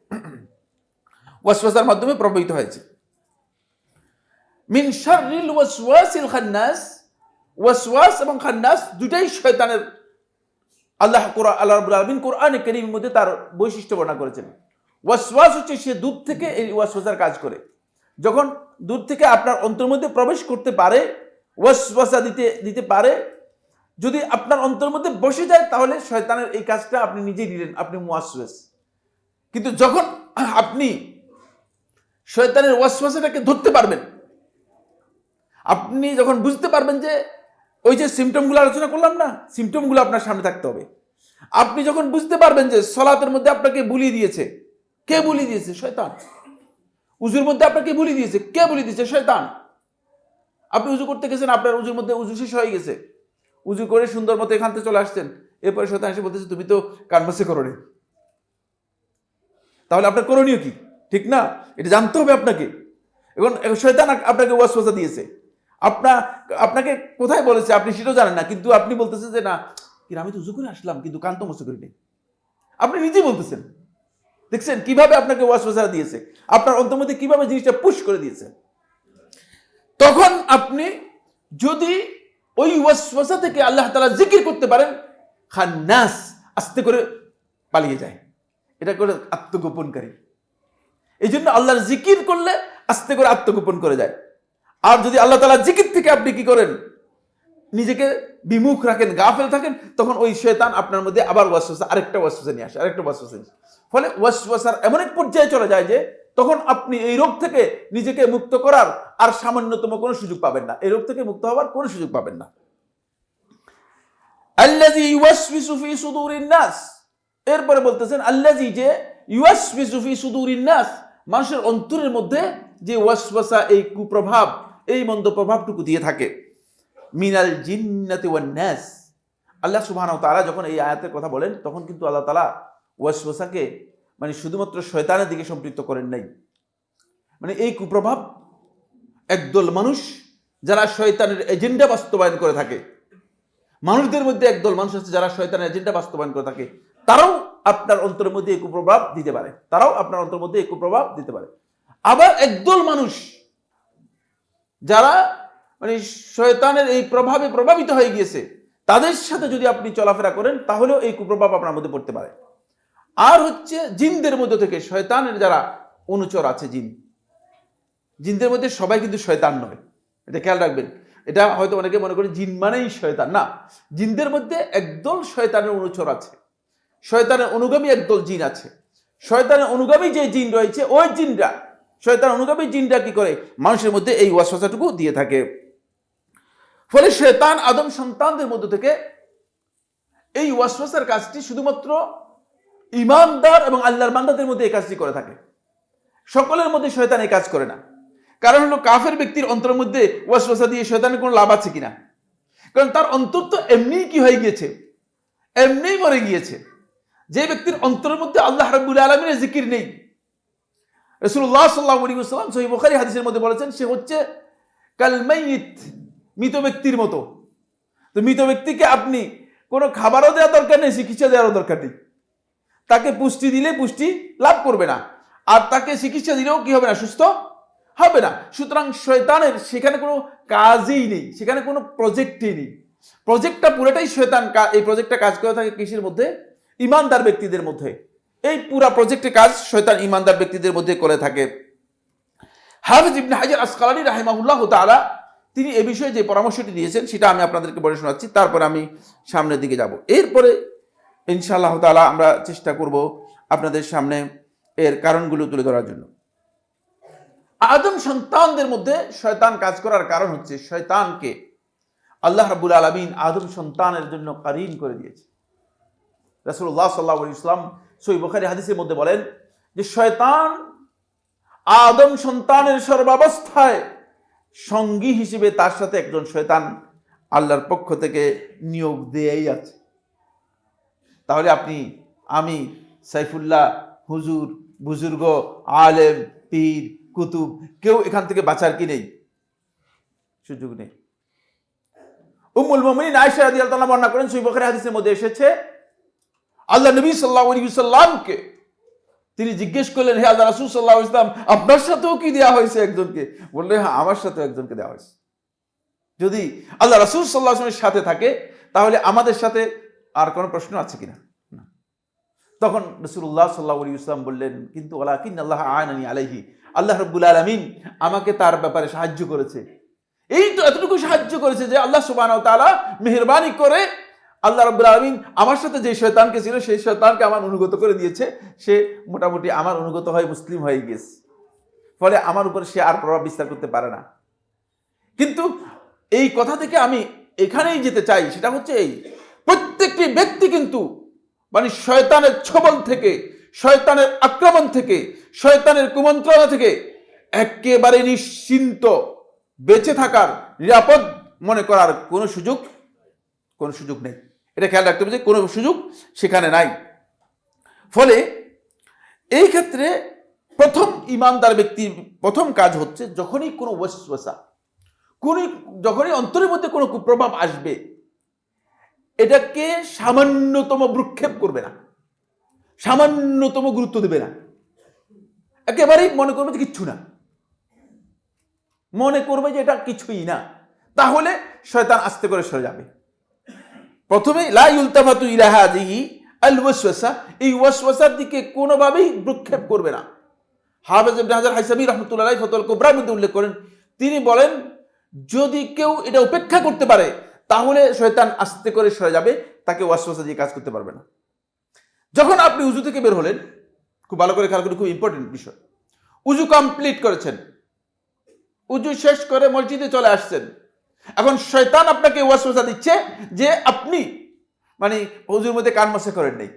ওয়াসওয়াসার মাধ্যমে প্রভাবিত হয়েছে। মিন শাররিল ওয়াসওয়াসিল খান্নাস, ওয়াসওয়াস এবং খান্নাস দুটাই শয়তানের। আল্লাহ রাব্বুল আলামিন কোরআনে কারীমের মধ্যে তার বৈশিষ্ট্য বর্ণনা করেছেন। ওয়াসওয়াস হচ্ছে সে দূর থেকে এই ওয়াসওয়াসার কাজ করে। যখন দূর থেকে আপনার অন্তরের মধ্যে প্রবেশ করতে পারে, ওয়াসওয়াসা দিতে পারে, যদি আপনার অন্তরের মধ্যে বসে যায় তাহলে শয়তানের এই কাজটা আপনি নিজেই দিলেন, আপনি মুআসওয়াস। কিন্তু যখন আপনি শয়তানের ওয়াসওয়াসাটাকে ধরতে পারবেন, আপনি যখন বুঝতে পারবেন যে ওই যে সিমটমগুলো আলোচনা করলাম না, সিমটমগুলো আপনার সামনে থাকতে হবে। আপনি যখন বুঝতে পারবেন যে সলাতের মধ্যে আপনাকে বুলিয়ে দিয়েছে, কে বুলিয়ে দিয়েছে? শয়তান। উজুর মধ্যে আপনাকে বুলিয়ে দিয়েছে, কে বুলিয়ে দিয়েছে? শয়তান। আপনি উজু করতে গেছেন, আপনার উজুর মধ্যে উজু শেষ হয়ে গেছে, উজু করে সুন্দর মতো এখান থেকে চলে আসছেন, এরপরে শয়তান এসে বলতেছে তুমি তো কানমাসে করোনি। তাহলে আপনার করণীয় কি? ঠিক না? এটা জানতে হবে আপনাকে। এখন শয়তান আপনাকে ওয়াসওয়াসা দিয়েছে, আপনাকে কোথায় বলেছে আপনি সেটাও জানেন না, কিন্তু আপনি বলতেছেন যে না আমি তো উজু করে আসলাম কিন্তু কান তো মুছে করিনি। আপনি নিজেই বলতেছেন। দেখছেন কিভাবে আপনাকে ওয়াসওয়াসা দিয়েছে, আপনার অন্তর মধ্যে কিভাবে জিনিসটা পুশ করে দিয়েছে। তখন আপনি যদি ওই ওয়াসওয়াসা থেকে আল্লাহ তাআলা জিকির করতে পারেন, খান্নাস আস্তে করে পালিয়ে যায়। এটা করে আত্মগোপনকারী। এই জন্য আল্লাহর জিকির করলে আস্তে করে আত্মগোপন করে যায়। আর যদি আল্লাহ তাআলা জিকির থেকে আপনি কি করেন, নিজেকে বিমুখ রাখেন, গাফেল থাকেন, তখন ওই শয়তান আপনার মধ্যে আবার ওয়াসওয়াসা, আরেকটা ওয়াসওয়াসা নিয়ে আসে, আরেকটা ওয়াসওয়াসা নিয়ে আসে। ফলে ওয়াসওয়াসার এমন এক পর্যায়ে চলে যায় যে তখন আপনি এই রোগ থেকে নিজেকে মুক্ত করার আর সামান্যতম কোনো সুযোগ পাবেন না, এই রোগ থেকে মুক্ত হওয়ার কোনো সুযোগ পাবেন না। আল্লাযী ইউওয়াসওয়িসু ফি সুদুরিন নাস, এরপরে বলতেছেন আল্লাযী, যে ইউওয়াসওয়িসু ফি সুদুরিন নাস, মানুষের অন্তরের মধ্যে যে ওয়াসওয়াসা, এই কুপ্রভাব, এই মন্দ প্রভাবটুকু দিয়ে থাকে। মিনাল জিন্নাতি ওয়ান নাস। আল্লাহ সুবহানাহু ওয়া তাআলা যখন এই আয়াতের কথা বলেন তখন কিন্তু আল্লাহ তাআলা ওয়াসওয়াসাকে মানে শুধুমাত্র শয়তানের দিকে সম্পৃক্ত করেন নাই। মানে এই কুপ্রভাব একদল মানুষ যারা শয়তানের এজেন্ডা বাস্তবায়ন করে থাকে, মানুষদের মধ্যে একদল মানুষ আছে যারা শয়তানের এজেন্ডা বাস্তবায়ন করে থাকে, তারাও আপনার অন্তরের মধ্যে এই কুপ্রভাব দিতে পারে, তারাও আপনার অন্তরের মধ্যে এই কুপ্রভাব দিতে পারে। আবার একদল মানুষ যারা মানে শয়তানের এই প্রভাবে প্রভাবিত হয়ে গিয়েছে, তাদের সাথে যদি আপনি চলাফেরা করেন তাহলেও এই কুপ্রভাব আপনার মধ্যে পড়তে পারে। আর হচ্ছে জিনদের মধ্যে থেকে শয়তানের যারা অনুচর আছে, জিনদের মধ্যে সবাই কিন্তু শয়তান নয়, এটা খেয়াল রাখবেন। এটা হয়তো অনেকে মনে করে জিন মানেই শয়তান, না। জিনদের মধ্যে একদল শয়তানের অনুচর আছে, শয়তানের অনুগামী একদল জিন আছে। শয়তানের অনুগামী যে জিন রয়েছে, ওই জিনরা, শয়তান অনুগামী জিনরা কি করে, মানুষের মধ্যে এই ওয়াসওয়াসাটুকু দিয়ে থাকে। ফলে শয়তান আদম সন্তানদের মধ্য থেকে এই ওয়াসওয়াসার কাজটি শুধুমাত্র ঈমানদার এবং আল্লাহর বান্দাদের মধ্যে এই কাজটি করে থাকে, সকলের মধ্যে শয়তান এই কাজ করে না। কারণ হলো কাফের ব্যক্তির অন্তরের মধ্যে ওয়াসওয়াসা দিয়ে শয়তানের কোনো লাভ আছে কিনা? কারণ তার অন্তর তো এমনিই কি হয়ে গিয়েছে, এমনিই মরে গিয়েছে। যে ব্যক্তির অন্তরের মধ্যে আল্লাহ রাব্বুল আলামিনের জিকির নেই, রাসূলুল্লাহ সাল্লাল্লাহু আলাইহি ওয়াসাল্লাম সহিহ বুখারী হাদিসের মধ্যে বলেছেন সে হচ্ছে কাল মাইয়িত, মৃত ব্যক্তির মতো। তো মৃত ব্যক্তিকে আপনি কোনো খাবারও দেওয়া দরকার নেই, চিকিৎসা দেওয়ারও দরকার নেই। তাকে পুষ্টি দিলে পুষ্টি লাভ করবে না, আর তাকে চিকিৎসা দিলেও কি হবে না, সুস্থ হবে না। সুতরাং শয়তানের সেখানে কোনো কাজই নেই, সেখানে কোনো প্রজেক্টই নেই। প্রজেক্টটা পুরোটাই শয়তান, এই প্রজেক্টটা কাজ করে থাকে কিসের মধ্যে? ইমানদার ব্যক্তিদের মধ্যে। এই পুরা প্রজেক্টের কাজ শয়তান ইমানদার ব্যক্তিদের মধ্যে করে থাকে। হাফিজ ইবনে হাজার আসকালানী রাহিমাহুল্লাহ তাআলা তিনি এ বিষয়ে যে পরামর্শটি দিয়েছেন সেটা আমি আপনাদেরকে বলে শোনাচ্ছি, তারপরে আমি সামনের দিকে যাব। এরপরে ইনশাআল্লাহ তাআলা আমরা চেষ্টা করব আপনাদের সামনে এর কারণগুলো তুলে ধরার জন্য। আদম সন্তানদের মধ্যে শয়তান কাজ করার কারণ হচ্ছে শয়তানকে আল্লাহ রাব্বুল আলামিন আদম সন্তানের জন্য কারিন করে দিয়েছে। রাসূলুল্লাহ সাল্লাল্লাহু আলাইহি ওয়াসাল্লাম সহিহ বুখারী হাদিসের মধ্যে বলেন যে শয়তান আদম সন্তানের সর্বাবস্থায় সঙ্গী হিসেবে তার সাথে একজন শয়তান আল্লাহর পক্ষ থেকে নিয়োগ দিয়েই আছে। তাহলে আপনি, আমি, সাইফুল্লাহ, হুজুর, বুজুর্গ, আলেম, পীর, কুতুব, কেউ এখান থেকে বাঁচার কি নেই? সুযোগ নেই। উম্মুল মুমিনিন আয়েশা রাদিয়াল্লাহু তাআলা বর্ণনা করেন, সহিহ বুখারী হাদিসের মধ্যে এসেছে, আল্লাহ নবী সাল্লাল্লাহু আলাইহি ওয়াসাল্লামকে তিনি জিজ্ঞেস করলেন, হে আল্লাহ রাসূল সাল্লাল্লাহু আলাইহি ওয়াসাল্লাম, আপনার সাথেও কি দেওয়া হয়েছে একজনকে? বললেন, হ্যাঁ, আমার সাথেও একজনকে দেওয়া হয়েছে। যদি আল্লাহ রাসূল সাল্লাল্লাহু আলাইহি ওয়াসাল্লামের সাথে থাকে তাহলে আমাদের সাথে আর কোনো প্রশ্ন আছে কিনা? না। তখন রাসূলুল্লাহ সাল্লাল্লাহু আলাইহি ওয়াসাল্লাম বললেন, কিন্তু ওয়ালাকিন আল্লাহ আ'নানি আলাইহি, আল্লাহ রাব্বুল আলামিন আমাকে তার ব্যাপারে সাহায্য করেছে। এই তো এতটুকু সাহায্য করেছে যে আল্লাহ সুবহানাহু ওয়া তাআলা মেহেরবানি করে আল্লাহ রাব্বুল আলামিন আমার সাথে যে শয়তানকে ছিল সেই শয়তানকে আমার অনুগত করে দিয়েছে। সে মোটামুটি আমার অনুগত হয়ে মুসলিম হয়ে গেছে, ফলে আমার উপরে সে আর প্রভাব বিস্তার করতে পারে না। কিন্তু এই কথা থেকে আমি এখানেই যেতে চাই, সেটা হচ্ছে এই, প্রত্যেকটি ব্যক্তি কিন্তু মানে শয়তানের ছোবল থেকে, শয়তানের আক্রমণ থেকে, শয়তানের কুমন্ত্রণা থেকে একেবারে নিশ্চিন্ত বেঁচে থাকার, নিরাপদ মনে করার কোনো সুযোগ নেই। এটা খেয়াল রাখতে হবে যে কোনো সুযোগ সেখানে নাই। ফলে এই ক্ষেত্রে প্রথম ইমানদার ব্যক্তির প্রথম কাজ হচ্ছে যখনই কোনো ওয়াসওয়াসা, যখনই অন্তরের মধ্যে কোনো কুপ্রভাব আসবে, এটাকে সামান্যতম ভ্রুক্ষেপ করবে না, সামান্যতম গুরুত্ব দেবে না, একেবারেই মনে করবে যে কিচ্ছু না, মনে করবে যে এটা কিছুই না। তাহলে শয়তান আস্তে করে সরে যাবে। প্রথমে লা ইউলতাফাতু ইলা হাযিহি আল ওয়াসওয়াসা, এই ওয়াসওয়াসার দিকে কোনোভাবেই ভ্রুক্ষেপ করবে না। হাফেজ ইবনে হাজার হাইসামী রাহমাতুল্লাহ আলাইহি ফাতহুল কুবরার মধ্যে উল্লেখ করেন, তিনি বলেন যদি কেউ এটা উপেক্ষা করতে পারে তাহলে শয়তান আস্তে করে সরে যাবে, তাকে ওয়াসওয়াসা দিয়ে কাজ করতে পারবে না। যখন আপনি উযু থেকে বের হলেন, খুব ভালো করে খেয়াল করুন, খুব ইম্পর্টেন্ট বিষয়, উযু কমপ্লিট করেছেন, উযু শেষ করে মসজিদে চলে আসছেন, এখন শয়তান আপনাকে ওয়াসওয়াসা দিচ্ছে যে আপনি মানে উযুর মধ্যে কান মশা করেন নাই,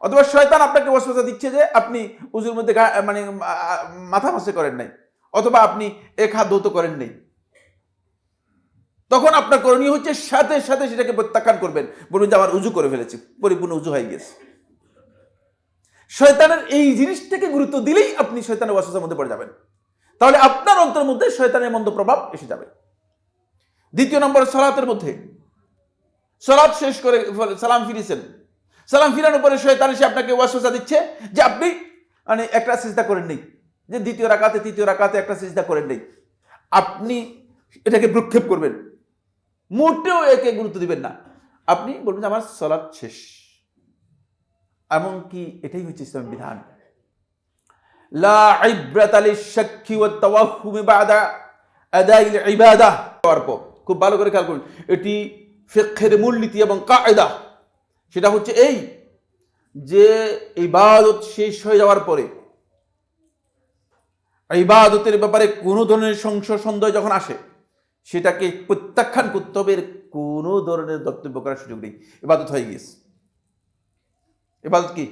অথবা শয়তান আপনাকে ওয়াসওয়াসা দিচ্ছে যে আপনি উযুর মধ্যে মানে মাথা মশা করেন নাই, অথবা আপনি এক হাত ধৌত করেন নাই। তখন আপনার করণীয় হচ্ছে সাথে সাথে সেটাকে প্রত্যাখ্যান করবেন, বলুন যে আমার উযু করে ফেলেছি, পরিপূর্ণ উযু হয়ে গেছে। শয়তানের এই জিনিসটাকে গুরুত্ব দিলেই আপনি শয়তানের ওয়াসওয়াসার মধ্যে পড়ে যাবেন, তাহলে আপনার অন্তরের মধ্যে শয়তানের মন্দ প্রভাব এসে যাবে। দ্বিতীয় নম্বর, সালাতের মধ্যে সালাত শেষ করে সালাম ফিরেছেন, সালাম ফিরানোর পরে শয়তান এসে আপনাকে ওয়াসওয়াসা দিচ্ছে যে আপনি মানে একটা সিজদা করেন নেই, যে দ্বিতীয় রাকাতে একটা সিজদা করেন নেই। আপনি এটাকে ভ্রুক্ষেপ করবেন, মোটেও একে গুরুত্ব দিবেন না, আপনি বলবেন আমার সালাত শেষ। এমনকি এটাই হচ্ছে ইসলামের বিধান, লা ইব্রাতা লিশ-শাক্কি ওয়াত-তাওয়াহুমি বা'দা আদাইল ইবাদাহ। খুব ভালো করে খেয়াল করুন, এটি ফিকহের মূলনীতি এবং কায়দা। সেটা হচ্ছে এই যে ইবাদত শেষ হয়ে যাওয়ার পরে, ইবাদতের ব্যাপারে কোনো ধরনের সংশয় সন্দেহ যখন আসে, সেটাকে প্রত্যাখ্যান করতে হবে। কোনো ধরনের বক্তব্য করার সুযোগ নেই, ইবাদত হয়ে গিয়েছে। ইবাদত কি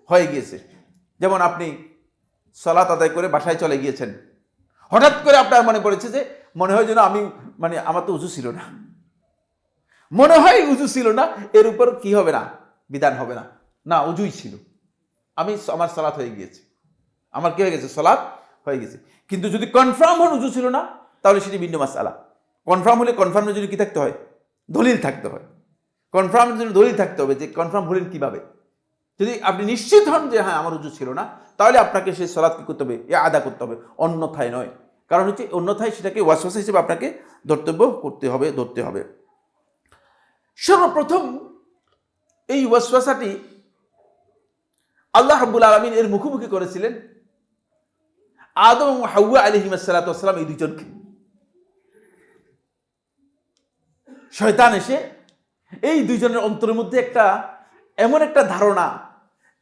হয়ে গিয়েছে? যেমন আপনি সালাত আদায় করে বাসায় চলে গিয়েছেন, হঠাৎ করে আপনার মনে পড়েছে যে মনে হয় যেন আমি আমার তো উজু ছিল না, মনে হয় উজু ছিল না, এর উপর কি হবে না, বিধান হবে না, না উজুই ছিল, আমার সালাত হয়ে গিয়েছে, আমার কি হয়ে গেছে, সালাত হয়ে গেছে। কিন্তু যদি কনফার্ম হন উজু ছিল না, তাহলে সেটি ভিন্ন মাসআলা। কনফার্ম হলে কনফার্মের জন্য কি থাকতে হয়, দলিল থাকতে হয়। কনফার্মের জন্য দলিল থাকতে হবে যে কনফার্ম হলেন কিভাবে। যদি আপনি নিশ্চিত হন যে হ্যাঁ আমার উজু ছিল না, তাহলে আপনাকে সেই সালাত কি করতে হবে, আদা করতে হবে, অন্যথায় নয়। কারণ হচ্ছে অন্যথায় সেটাকে ওয়াসওয়াসা হিসেবে আপনাকে ধরতে হবে। সর্বপ্রথম এই ওয়াসওয়াসাটি আল্লাহ রাব্বুল আলামিন এর মুখোমুখি করেছিলেন আদম এবং হাওয়া আলাইহিস সালাতু ওয়াস সালাম, এই দুজনকে। শয়তান এসে এই দুইজনের অন্তরের মধ্যে এমন একটা ধারণা,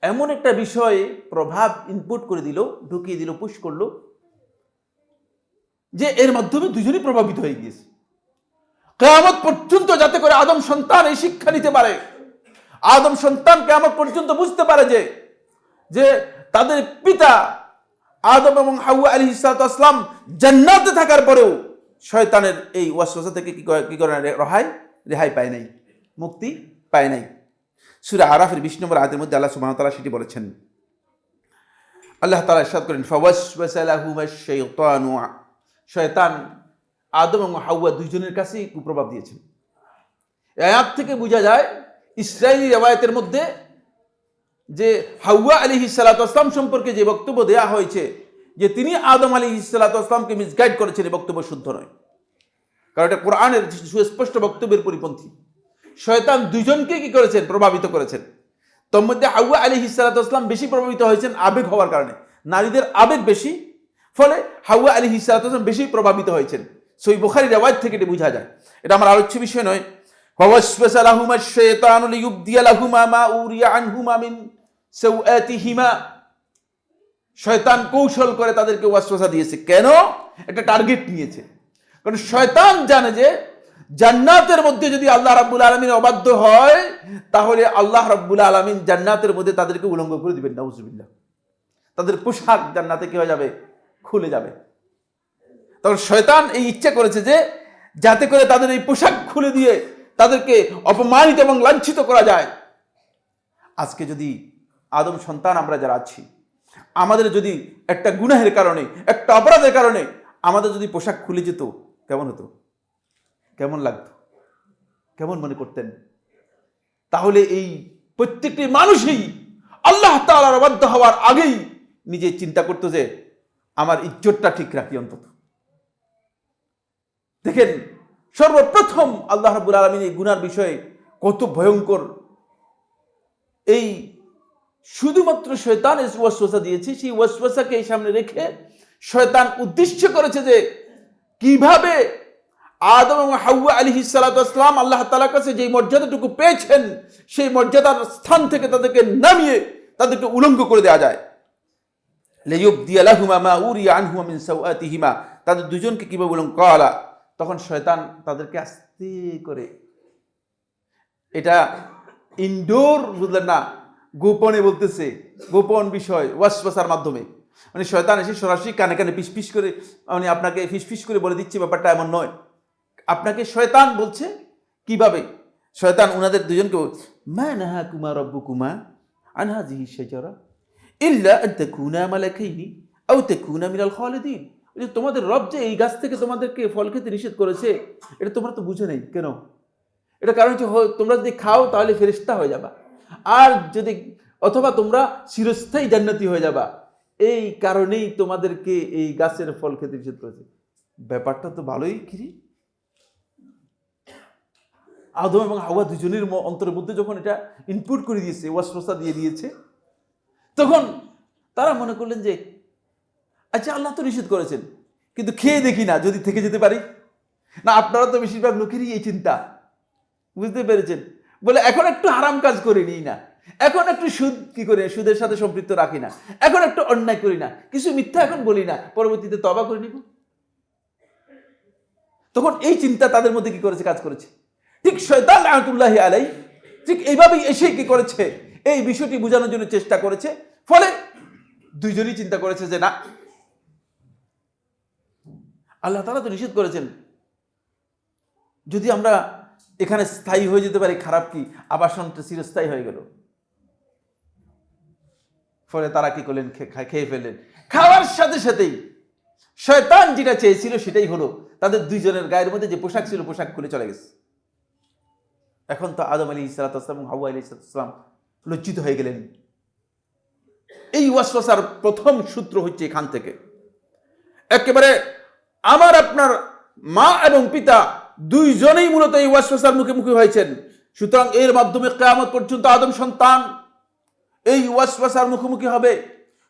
এমন একটা বিষয়ে প্রভাব ইনপুট করে দিল, ঢুকিয়ে দিল, পুশ করলো, যে এর মাধ্যমে দুজনই প্রভাবিত হয়ে গিয়েছে। কিয়ামত পর্যন্ত যাতে করে আদম সন্তান এই শিক্ষা নিতে পারে, আদম সন্তান কিয়ামত পর্যন্ত বুঝতে পারে যে তাদের পিতা আদম এবং হাওয়া আলাইহিস সালাতু ওয়াস সালাম জান্নাতে থাকার পরেও শয়তানের এই ওয়াসওয়াসা থেকে কি করে রেহাই পায় নাই, মুক্তি পায় নাই। সূরা আরাফের 20 নম্বর আয়াতের মধ্যে আল্লাহ সুবহানাহু ওয়া তাআলা সেটি বলেছেন। আল্লাহ তাআলা ইরশাদ করেন, ফাওয়াসওয়াসা লাহুমাশ শাইতানু, শয়তান আদম এবং হাওয়া দুইজনের কাছেই কুপ্রভাব দিয়েছেন। এই আয়াত থেকে বোঝা যায় ইসরাঈলী রওয়ায়াতের মধ্যে যে হাওয়া আলাইহিস সালাতু ওয়াস সালাম সম্পর্কে যে বক্তব্য দেয়া হয়েছে যে তিনি আদম আলাইহিস সালাতু ওয়াস সালামকে মিসগাইড করেছেন, এই বক্তব্য শুদ্ধ নয়। কারণ এটা কোরআনের সুস্পষ্ট বক্তব্যের পরিপন্থী। শয়তান দুইজনকে কি করেছেন, প্রভাবিত করেছেন। তোর মধ্যে হাওয়া আলাইহিস সালাতু ওয়াস সালাম বেশি প্রভাবিত হয়েছেন আবেগ হওয়ার কারণে, নারীদের আবেগ বেশি, ফলে হাওয়া আলাইহিস সালাতু ওয়াস সালাম বেশি প্রভাবিত হয়েছেন। সহিহ বুখারী রওয়ায়াত থেকে এটা বোঝা যায়। এটা আমার আলোচ্য বিষয় নয়। ফাওয়াসওয়াসা লাহুমাশ শাইতানু লিইউবদিয়া লাহুমা মা উরিয়া আনহুমা মিন সাওআতিহিমা, শয়তান কৌশল করে তাদেরকে ওয়াসওয়াসা দিয়েছে। কেন? একটা টার্গেট নিয়েছে। কারণ শয়তান জানে যে জান্নাতের মধ্যে যদি আল্লাহ রাব্বুল আলামিন অবাধ্য হয়, তাহলে আল্লাহ রাব্বুল আলামিন জান্নাতের মধ্যে তাদেরকে উলঙ্গ করে দিবেন, নাউজুবিল্লাহ। তাদের পোশাক জান্নাতে কি হয়ে যাবে, খুলে যাবে। তখন শয়তান এই ইচ্ছা করেছে যে যাতে করে তাদের এই পোশাক খুলে দিয়ে তাদেরকে অপমানিত এবং লাঞ্ছিত করা যায়। আজকে যদি আদম সন্তান আমরা যারা আছি, আমাদের যদি একটা গুনাহের কারণে, একটা অপরাধের কারণে আমাদের যদি পোশাক খুলে যেত, কেমন হতো, কেমন লাগতো, কেমন মনে করতেন? তাহলে এই প্রত্যেকটি মানুষই আল্লাহ তাআলার অবাধ্য হওয়ার আগেই নিজে চিন্তা করতো যে আমার ইজ্জতটা ঠিক রাখি অন্তত। দেখেন, সর্বপ্রথম আল্লাহ রাব্বুল আলামিন এই গুনার বিষয়ে কত ভয়ঙ্কর, এই শুধুমাত্র শয়তান ওয়াসওয়াসা দিয়েছে, সেই ওয়াসওয়াসাকে সামনে রেখে শয়তান উদ্দেশ্য করেছে যে কিভাবে আদম এবং হাওয়া আলাইহিস সালাতু ওয়াস সালাম আল্লাহ তাআলার কাছে যে মর্যাদাটুকু পেয়েছেন, সেই মর্যাদার স্থান থেকে তাদেরকে নামিয়ে তাদেরকে উলঙ্গ করে দেওয়া যায়। লিইউবদিয়া লাহুমা মা উরিয়া আনহুমা মিন সাওআতিহিমা, তাদের দুজনকে কিভাবে উলঙ্গ করা। তখন শয়তান তাদেরকে আস্তে করে, এটা ইনডোর, বুঝলেন না, গোপনে বলতেছে, গোপন বিষয় ওয়াসওয়াসার মাধ্যমে। মানে শয়তান এসে সরাসরি কানে কানে ফিসফিস করে, মানে আপনাকে ফিসফিস করে বলে দিচ্ছে, ব্যাপারটা এমন নয়। আপনাকে শয়তান বলছে কিভাবে, শয়তান উনাদের দুজনকে, মা নাহাকুমা রাব্বুকুমা আন হাযিহি শাজারা ইল্লা আন তাকুনা মালাকাইনি আও তাকুনা মিনাল খালিদিন। যে তোমাদের রব যে এই গাছ থেকে তোমাদেরকে ফল খেতে নিষেধ করেছে, এটা তোমরা তো বুঝে নেই কেন? এটা কারণ হচ্ছে তোমরা যদি খাও তাহলে ফেরেশতা হয়ে যাবা, আর যদি অথবা তোমরা চিরস্থায়ী জান্নাতি হয়ে যাবা, এই কারণেই তোমাদেরকে এই গাছের ফল খেতে নিষেধ করেছে। ব্যাপারটা তো ভালোই কিরি। আদম এবং হাওয়া দুজনের অন্তরের মধ্যে যখন এটা ইনপুট করে দিয়েছে, ওয়াসওয়াসা দিয়ে দিয়েছে, তখন তারা মনে করলেন যে আচ্ছা আল্লাহ তো নিষেধ করেছেন, কিন্তু খেয়ে দেখি না, যদি থেকে যেতে পারি না। আপনারা তো বেশিরভাগ লোকেরই এই চিন্তা, বুঝতে পেরেছেন? বলে এখন একটু হারাম কাজ করে নিই না, এখন একটু সুদ কি করে সুদের সাথে সম্পৃক্ত রাখি না, এখন একটু অন্যায় করি না, কিছু মিথ্যা এখন বলি না, পরবর্তীতে তওবা করে নিব। তখন এই চিন্তা তাদের মধ্যে কি করেছে, কাজ করেছে। ঠিক শয়তান লাআনাতুল্লাহি আলাইহি ঠিক এইভাবেই এসে কি করেছে, এই বিষয়টি বোঝানোর জন্য চেষ্টা করেছে। ফলে দুইজনই চিন্তা করেছে যে না, আল্লাহ তাআলা তো নিষেধ করেছেন। যদি আমরা এখানে স্থায়ী হয়ে যেতে পারি, খারাপ কি, আবাসনটা চিরস্থায়ী হয়ে গেল। ফলে তারা কি করলেন, খেয়ে ফেললেন। খাওয়ার সাথে সাথেই শয়তান যেটা চেয়েছিল সেটাই হলো। তাদের দুইজনের গায়ের মধ্যে যে পোশাক ছিল, পোশাক খুলে চলে গেছে। এখন তো আদম আলাইহিস সালাতু ওয়াস সালাম এবং হাওয়া আলাইহিস সালাতু ওয়াস সালাম লজ্জিত হয়ে গেলেন। এই ওয়াসওয়াসার প্রথম সূত্র হচ্ছে এখান থেকে। একেবারে আমার আপনার মা এবং পিতা দুইজনেই মূলত এই ওয়াসওয়াসার মুখোমুখি হয়েছেন। সুতরাং এর মাধ্যমে কিয়ামত পর্যন্ত আদম সন্তান এই ওয়াসওয়াসার মুখোমুখি হবে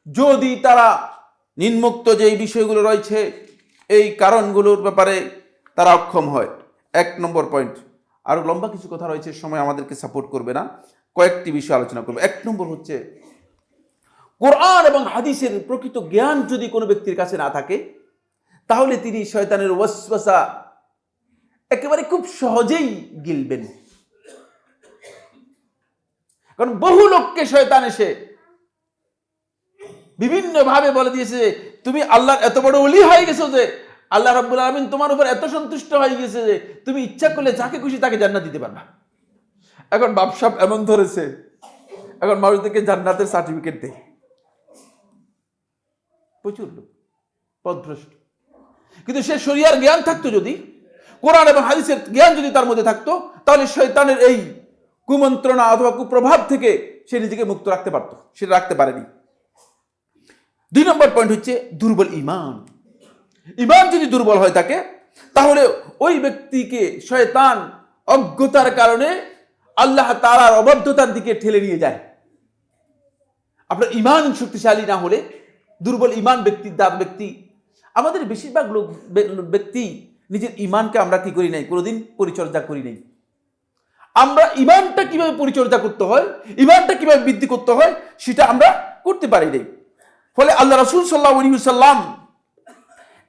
যদি তারা নিম্নোক্ত যে বিষয়গুলো রয়েছে এই কারণগুলোর ব্যাপারে তারা অক্ষম হয়। 1 নম্বর পয়েন্ট। আরো লম্বা কিছু কথা রয়েছে, সময় আমাদেরকে সাপোর্ট করবে না, কয়েকটি বিষয় আলোচনা করব। 1 নম্বর হচ্ছে কোরআন এবং হাদিসের প্রকৃত জ্ঞান যদি কোনো ব্যক্তির কাছে না থাকে, তাহলে তিনি শয়তানের ওয়াসওয়াসা একেবারে খুব সহজেই গিলবেন। কারণ বহু লোককে শয়তান এসে বিভিন্ন ভাবে বলে দিয়েছে যে তুমি আল্লাহর এত বড় ওলি হয়ে গেছো যে আল্লাহ রাব্বুল আলামিন তোমার উপর এত সন্তুষ্ট হয়ে গেছে যে তুমি ইচ্ছা করলে যাকে খুশি তাকে জান্নাত দিতে পারবা। এখন বাপসাপ এমন ধরেছে, এখন মানুষদেরকে জান্নাতের সার্টিফিকেট দেয়। প্রচুর লোক পথভ্রষ্ট। কিন্তু সে শরিয়ার জ্ঞান থাকতো, যদি কোরআন এবং হাদিসের জ্ঞান যদি তার মধ্যে থাকতো, তাহলে শয়তানের এই কুমন্ত্রণা অথবা কুপ্রভাব থেকে সে নিজেকে মুক্ত রাখতে পারত। সেটা রাখতে পারেনি। 2 নম্বর পয়েন্ট হচ্ছে দুর্বল ঈমান। ঈমান যদি দুর্বল হয় থাকে, তাহলে ওই ব্যক্তিকে শয়তান অজ্ঞতার কারণে আল্লাহ তাআলার অবাধ্যতার দিকে ঠেলে নিয়ে যায়। আপনার ঈমান শক্তিশালী না হলে, দুর্বল ঈমান ব্যক্তি, আমাদের বেশিরভাগ লোক ব্যক্তি নিজের ঈমানকে আমরা কি করি নাই, কোনোদিন পরিচর্যা করি নাই। আমরা ঈমানটা কিভাবে পরিচর্যা করতে হয়, ঈমানটা কিভাবে বৃদ্ধি করতে হয়, সেটা আমরা করতে পারি নাই। ফলে আল্লাহ রাসূল সাল্লাল্লাহু আলাইহি ওয়াসাল্লাম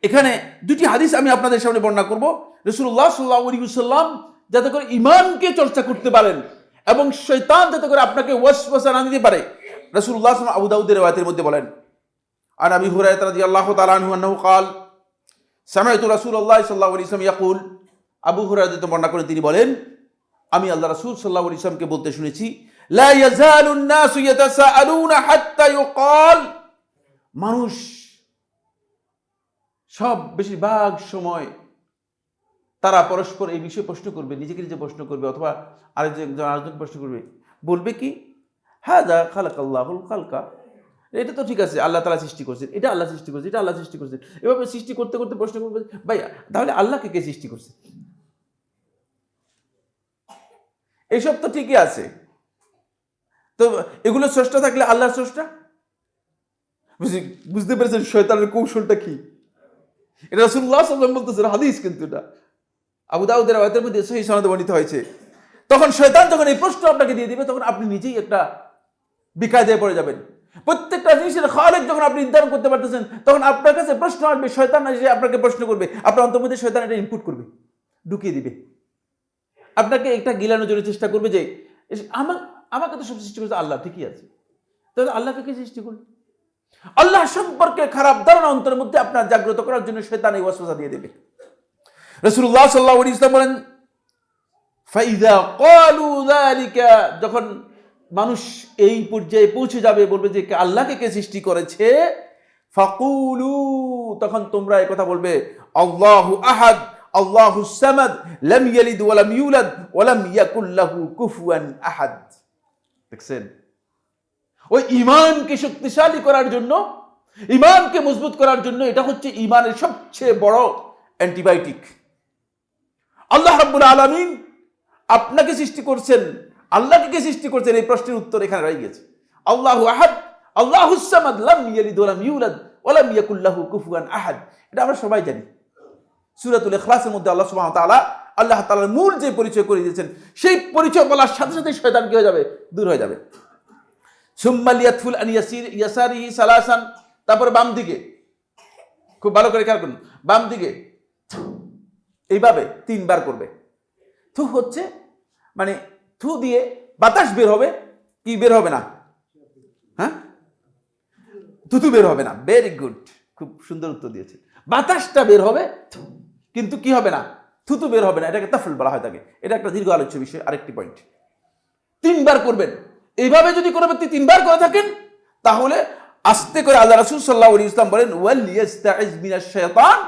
এখানে 2টি হাদিস আমি আপনাদের সামনে বর্ণনা করব। রাসূলুল্লাহ সাল্লাল্লাহু আলাইহি ওয়াসাল্লাম যাতে করে ঈমানকে চর্চা করতে পারেন এবং শয়তান যাতে করে আপনাকে ওয়াসওয়াসা না দিতে পারে, রাসূলুল্লাহ সাল্লাল্লাহু আলাইহি ওয়াসাল্লাম আবু দাউদের riwayaতের মধ্যে বলেন, আন আবি হুরায়রা রাদিয়াল্লাহু তাআলা আনহু আন্নাহু قال سمعت رسول الله صلى الله عليه وسلم يقول, আবু হুরায়রা তো বর্ণনা করেন, তিনি বলেন আমি আল্লাহ রাসূল সাল্লাল্লাহু আলাইহি ওয়াসাল্লামকে বলতে শুনেছি, লা ইয়াজালুন নাসু ইয়াতাসাআলুনা হাত্তা ইউকাল, মানুষ সব বেশিরভাগ সময় তারা পরস্পর এই বিষয়ে প্রশ্ন করবে, নিজেকে নিজে প্রশ্ন করবে অথবা আরেকজন প্রশ্ন করবে, বলবে কি হাযা খালাকাল্লাহুল খালকা, এটা তো ঠিক আছে, আল্লাহ তাআলা সৃষ্টি করেছেন, এটা আল্লাহ সৃষ্টি করেছে, এটা আল্লাহ সৃষ্টি করেছেন। এভাবে সৃষ্টি করতে করতে প্রশ্ন করবে, ভাই তাহলে আল্লাহকে কে সৃষ্টি করছে? এইসব তো ঠিকই আছে, তো এগুলো স্রষ্টা থাকলে আল্লাহর স্রষ্টা? বুঝতে পেরেছেন শয়তানের কৌশলটা কি? এটা রাসূলুল্লাহ সাল্লাল্লাহু আলাইহি ওয়াসাল্লাম বলতেছেন, হাদিস কিন্তু এটা আবু দাউদের রাওয়ায়াতের মধ্যে সহিহ সনদে বর্ণিত হয়েছে। তখন শয়তান যখন এই প্রশ্ন আপনাকে দিয়ে দিবে, তখন আপনি নিজেই একটা বিকায়দায় পড়ে যাবেন। প্রত্যেকটা জিনিসের খালিক যখন আপনি নির্ধারণ করতে পারতেছেন, তখন আপনার কাছে প্রশ্ন আসবে, শয়তান এসে আপনাকে প্রশ্ন করবে, আপনার অন্তর মধ্যে শয়তান এটা ইনপুট করবে, ঢুকিয়ে দিবে, আপনাকে একটা গিলানোর জন্য চেষ্টা করবে যে আমাকে তো সব সৃষ্টি করেছে আল্লাহ, ঠিকই আছে, তাহলে আল্লাহকে কে সৃষ্টি করলো? আল্লাহ সম্পর্কে খারাপ ধারণা অন্তরের মধ্যে আপনার জাগ্রত করার জন্য শয়তান এই ওয়াসওয়াসা দিয়ে দেবে। রাসূলুল্লাহ সাল্লাল্লাহু আলাইহি ওয়াসাল্লাম বলেন, ফাইযা ক্বালু যালিকা, যখন মানুষ এই পর্যায়ে পৌঁছে যাবে, বলবে যে আল্লাহকে কে সৃষ্টি করেছে, ফাকুলু, তখন তোমরা এই কথা বলবে, আল্লাহু আহাদ আল্লাহুস সামাদ লাম ইয়ালিদ ওয়া লাম ইউলাদ ওয়া লাম ইয়াকুল লাহু কুফুয়ান আহাদ। দেখছেন, ওই ঈমানকে শক্তিশালী করার জন্য, ঈমানকে মজবুত করার জন্য এটা হচ্ছে ঈমানের সবচেয়ে বড় অ্যান্টিবায়োটিক। আল্লাহ রাব্বুল আলামিন আপনাকে সৃষ্টি করছেন, আল্লাহকে কে সৃষ্টি করছেন, এই প্রশ্নের উত্তর এখানে রয়ে গেছে। আল্লাহু আহাদ আল্লাহুস সামাদ লাম ইয়ালিদ ওয়া লাম ইউলাদ ওয়া লাম ইয়াকুল লাহু কুফুয়ান আহাদ, এটা আমরা সবাই জানি। সূরাতুল ইখলাসের মধ্যে আল্লাহ সুবহানাহু ওয়া তাআলা আল্লাহ তাআলার মূল যে পরিচয় করে দিয়েছেন, সেই পরিচয় বলার সাথে সাথে শয়তান কি হয়ে যাবে, দূর হয়ে যাবে। সুম্মা লিয়াতফুল আন ইয়াসারিহি সালাসান, তারপরে বাম দিকে, খুব ভালো করে খেয়াল করুন, বাম দিকে এইভাবে 3 বার করবে। থু হচ্ছে মানে থু দিয়ে বাতাস বের হবে, কি বের হবে না, হ্যাঁ থুতু বের হবে না। ভেরি গুড, খুব সুন্দর উত্তর দিয়েছে। বাতাসটা বের হবে, কিন্তু কি হবে না, থুতু বের হবে না। এটাকে তাফল বলা হয় থাকে। এটা একটা দীর্ঘ আলোচ্য বিষয়। আরেকটি পয়েন্ট, 3 বার করবেন। এইভাবে যদি কোনো ব্যক্তি 3 বার করে থাকেন, তাহলে আস্তে করে আল্লাহ রাসূল সাল্লাল্লাহু আলাইহি ওয়াসাল্লাম বলেন ওয়াল ইয়াস্তাইজ মিনাশ শাইতান,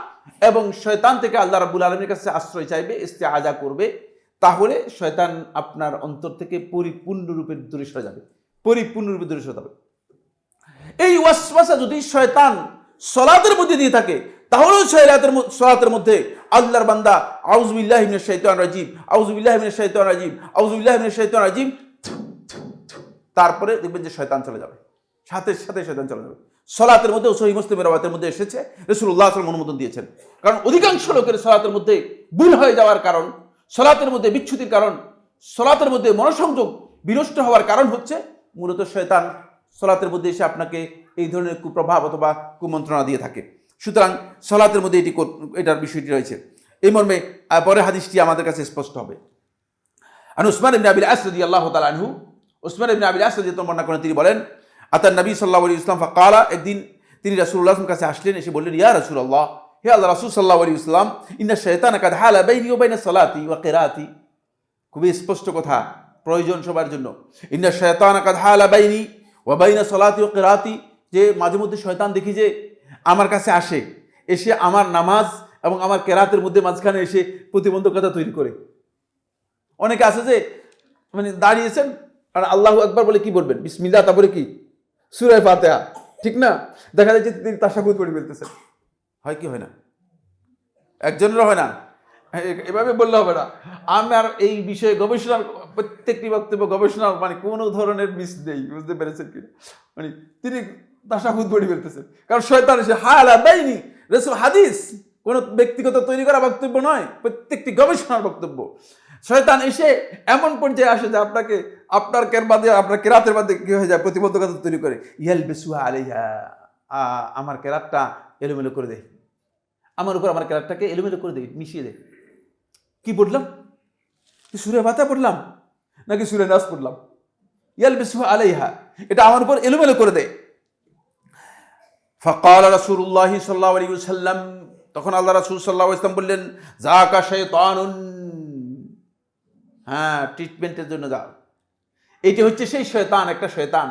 এবং শয়তান থেকে আল্লাহ রাব্বুল আলামিনের কাছে আশ্রয় চাইবে, ইস্তেআজা করবে। তাহলে শয়তান আপনার অন্তর থেকে পরিপূর্ণরূপে দূরে সরে যাবে, পরিপূর্ণরূপে দূরে সরে যাবে। এই ওয়াসওয়াসা যদি শয়তান সালাতের মধ্যে দিয়ে থাকে, তাহলে সালাতের মধ্যে আল্লাহর বান্দা আউযু বিল্লাহি মিনাশ শাইতানির রাজিম, আউযু বিল্লাহি মিনাশ শাইতানির রাজিম, আউযু বিল্লাহি মিনাশ শাইতানির রাজিম, তারপরে দেখবেন যে শয়তান চলে যাবে, সাথে সাথে শয়তান চলে যাবে। সালাতের মধ্যে সহিহ মুসলিমের রাওয়ায়াতের মধ্যে এসেছে, রাসূলুল্লাহ সাল্লাল্লাহু আলাইহি ওয়াসাল্লাম অনুমোদন দিয়েছেন। কারণ অধিকাংশ লোকের সালাতের মধ্যে ভুল হয়ে যাওয়ার কারণ, সালাতের মধ্যে বিচ্যুতির কারণ, সালাতের মধ্যে মনোসংযোগ বিনষ্ট হওয়ার কারণ হচ্ছে মূলত শয়তান সালাতের মধ্যে এসে আপনাকে এই ধরনের কুপ্রভাব অথবা কুমন্ত্রণা দিয়ে থাকে। সুতরাং সালাতের মধ্যে এটার বিষয়টি রয়েছে। এই মর্মে পরের হাদিসটি আমাদের কাছে স্পষ্ট হবে। আর উসমান ইবনে আবিল আস রাদিয়াল্লাহু তাআলা আনহু, উসমান ইবনে আবিল আস রাদিয়াল্লাহু বর্ণনা করেন, তিনি বলেন আতান নবী সাল্লাল্লাহু আলাইহি ওয়াসাল্লাম ফাকালা, একদিন তিনি রাসূলুল্লাহর কাছে আসলেন, এসে বললেন ইয়া রাসূলুল্লাহ, হে আল্লাহ রাসূল সাল্লাল্লাহু আলাইহি ওয়াসাল্লাম, ইন্না শাইতানা কাদ হালা বাইনি ওয়া বাইনা সালাতি ওয়া কিরাআতি। খুবই স্পষ্ট কথা, প্রয়োজন সবার জন্য। ইন্না শাইতানা কাদ হালা বাইনি ওয়া বাইনা সালাতি ওয়া কিরাআতি, যে মাঝে মধ্যে শয়তান দেখি যে আমার কাছে আসে, এসে আমার নামাজ এবং আমার কেরাতের মধ্যে মাঝখানে এসে প্রতিবন্ধকতা তৈরি করে। অনেকে আছে যে মানে দাঁড়িয়েছেন আর আল্লাহু আকবার বলে কি বলবেন, বিসমিল্লাহ, তারপরে কি সূরা ফাতিহা, ঠিক না? দেখা যায় যে তিনি তাশাহুদ পড়ে ফেলতেছেন। হয় কি হয় না? একজনেরও হয় না। এভাবে বললে হবে না। আমার এই বিষয়ে গবেষণা, প্রত্যেকটি বক্তব্য গবেষণা, মানে কোনো ধরনের মিস নেই, বুঝতে পেরেছেন কি? মানে তিনি তাশাহুদ পড়ে ফেলতেছেন, কারণ শয়তান এসে হালা বাইনি, রাসূল হাদিস কোনো ব্যক্তিগত তৈরি করা বক্তব্য নয়, প্রত্যেকটি গবেষণার বক্তব্য। শয়তান এসে এমন পর্যায়ে আসে যে আপনাকে আপনার কেরাতে, আপনার কেরাতের মধ্যে কি হয়ে যায়, প্রতিবন্ধকতা তৈরি করে। ইয়ালবিসুহা আলাইহা, আমার কেরাতটা এলোমেলো করে দেয়, আমার উপর আমার কেরাতটাকে এলোমেলো করে দেয়, মিশিয়ে দেয়। কি পড়লাম? সূরা ফাতিহা পড়লাম নাকি সূরা নাস পড়লাম? ইয়ালবিসুহা আলাইহা, এটা আমার উপর এলোমেলো করে দেয়। ফাকালা রাসূলুল্লাহ সাল্লাল্লাহু আলাইহি ওয়াসাল্লাম, তখন আল্লাহ রাসূল সাল্লাল্লাহু আলাইহি ওয়াসাল্লাম বললেন যাকা শাইতানুন, হ্যাঁ, ট্রিটমেন্টের জন্য যাও, এইটা হচ্ছে সেই শয়তান, একটা শয়তান।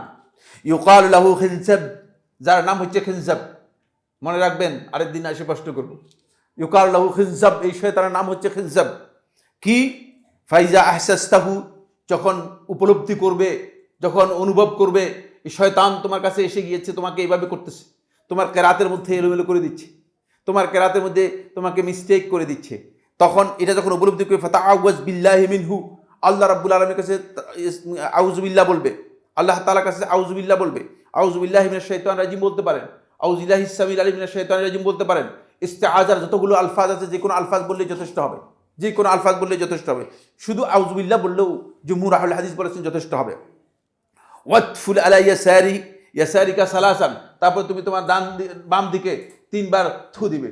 ইউকালু লাহু খিনজাব, যার নাম হচ্ছে খিনজাব। মনে রাখবেন, আরেকদিন এসে প্রশ্ন করব। ইউকালু লাহু খিনজাব, এই শয়তানের নাম হচ্ছে খিনজাব। কি? ফাইজা আহসাসতাহু, যখন উপলব্ধি করবে, যখন অনুভব করবে এই শয়তান তোমার কাছে এসে গিয়েছে, তোমাকে এইভাবে করতেছে, তোমার কেরাতের মধ্যে এলোমেলো করে দিচ্ছে, তোমার কেরাতের মধ্যে তোমাকে মিস্টেক করে দিচ্ছে, তখন এটা যখন উপলব্ধি করে ফাতাআওয়াজ বিল্লাহি মিনহু, আল্লাহ রাব্বুল আলামিনের কাছে আউযু বিল্লাহ বলবে, আল্লাহ তাআলার কাছে আউযু বিল্লাহ বলবে, আউযু বিল্লাহি মিনাশ শাইতানির রাজিম বলতে পারেন, আউযু বিল্লাহিস সামিল আলিম মিনাশ শাইতানির রাজিম বলতে পারেন। ইস্তেআজার যতগুলো আলফাজ আছে, যে কোনো আলফাজ বললেই যথেষ্ট হবে, যে কোনো আলফাজ বললেই যথেষ্ট হবে। শুধু আউযু বিল্লাহ বললেও জুমহুর আহলে হাদিস বলেছেন যথেষ্ট হবে। ওয়াতফুল আলা ইয়াসারি, ইয়াসারিকা সালাসান, তারপর তুমি তোমার বাম দিকে 3 বার থু দিবে,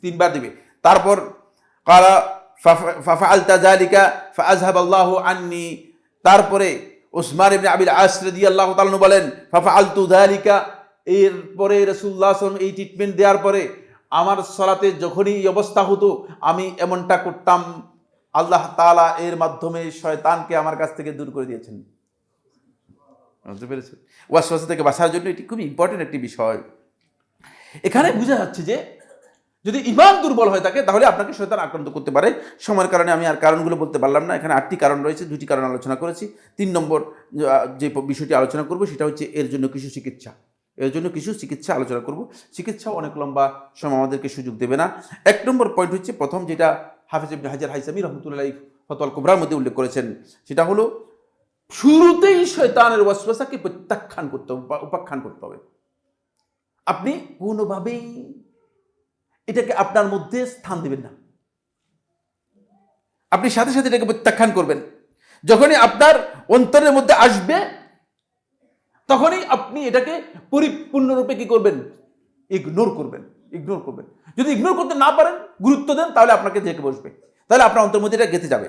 3 বার দিবে। তারপর ক্বালা ফাফআলতা যালিকা ফাআযহাবাল্লাহু আন্নী, তারপরে উসমান ইবনে আবিল আস রাদিয়াল্লাহু তাআলা আনহু বলেন ফাফআলতু যালিকা, এরপরে রাসূলুল্লাহ সাল্লাল্লাহু আলাইহি ওয়াসাল্লাম এই ট্রিটমেন্ট দেওয়ার পরে আমার সালাতে যখনই এই অবস্থা হতো আমি এমনটা করতাম, আল্লাহ তাআলা এর মাধ্যমে শয়তানকে আমার কাছ থেকে দূর করে দিয়েছেন। বুঝতে পেরেছেন? ওয়াসওয়াসা থেকে বাঁচার জন্য এটি খুবই ইম্পর্টেন্ট একটি বিষয়। এখানে বোঝা যাচ্ছে যে যদি ঈমান দুর্বল হয়ে থাকে তাহলে আপনাকে শয়তান আক্রান্ত করতে পারে। সময়ের কারণে আমি আর কারণগুলো বলতে পারলাম না। এখানে 8টি কারণ রয়েছে, 2টি কারণ আলোচনা করেছি। 3 নম্বর যে বিষয়টি আলোচনা করব সেটা হচ্ছে এর জন্য কিছু চিকিৎসা, এর জন্য কিছু চিকিৎসা আলোচনা করব। চিকিৎসাও অনেক লম্বা সময় আমাদেরকে সুযোগ দেবে না। 1 নম্বর পয়েন্ট হচ্ছে, প্রথম যেটা হাফেজ ইবনে হাজার হাইসামি রাহমাতুল্লাহি আলাইহি ফাতওয়াল কুবরার মধ্যে উল্লেখ করেছেন, সেটা হলো শুরুতেই শয়তানের ওয়াসওয়াসাকে প্রত্যাখ্যান করতে হবে, উপাখ্যান করতে হবে। আপনি কোনোভাবেই এটাকে আপনার মধ্যে স্থান দেবেন না, আপনি সাথে সাথে এটাকে প্রত্যাখ্যান করবেন। যখনই আপনার অন্তরের মধ্যে আসবে তখনই আপনি এটাকে পরিপূর্ণরূপে কি করবেন? ইগনোর করবেন, ইগনোর করবেন। যদি ইগনোর করতে না পারেন, গুরুত্ব দেন, তাহলে আপনাকে জেঁকে বসবে, তাহলে আপনার অন্তর মধ্যে এটা গেঁথে যাবে।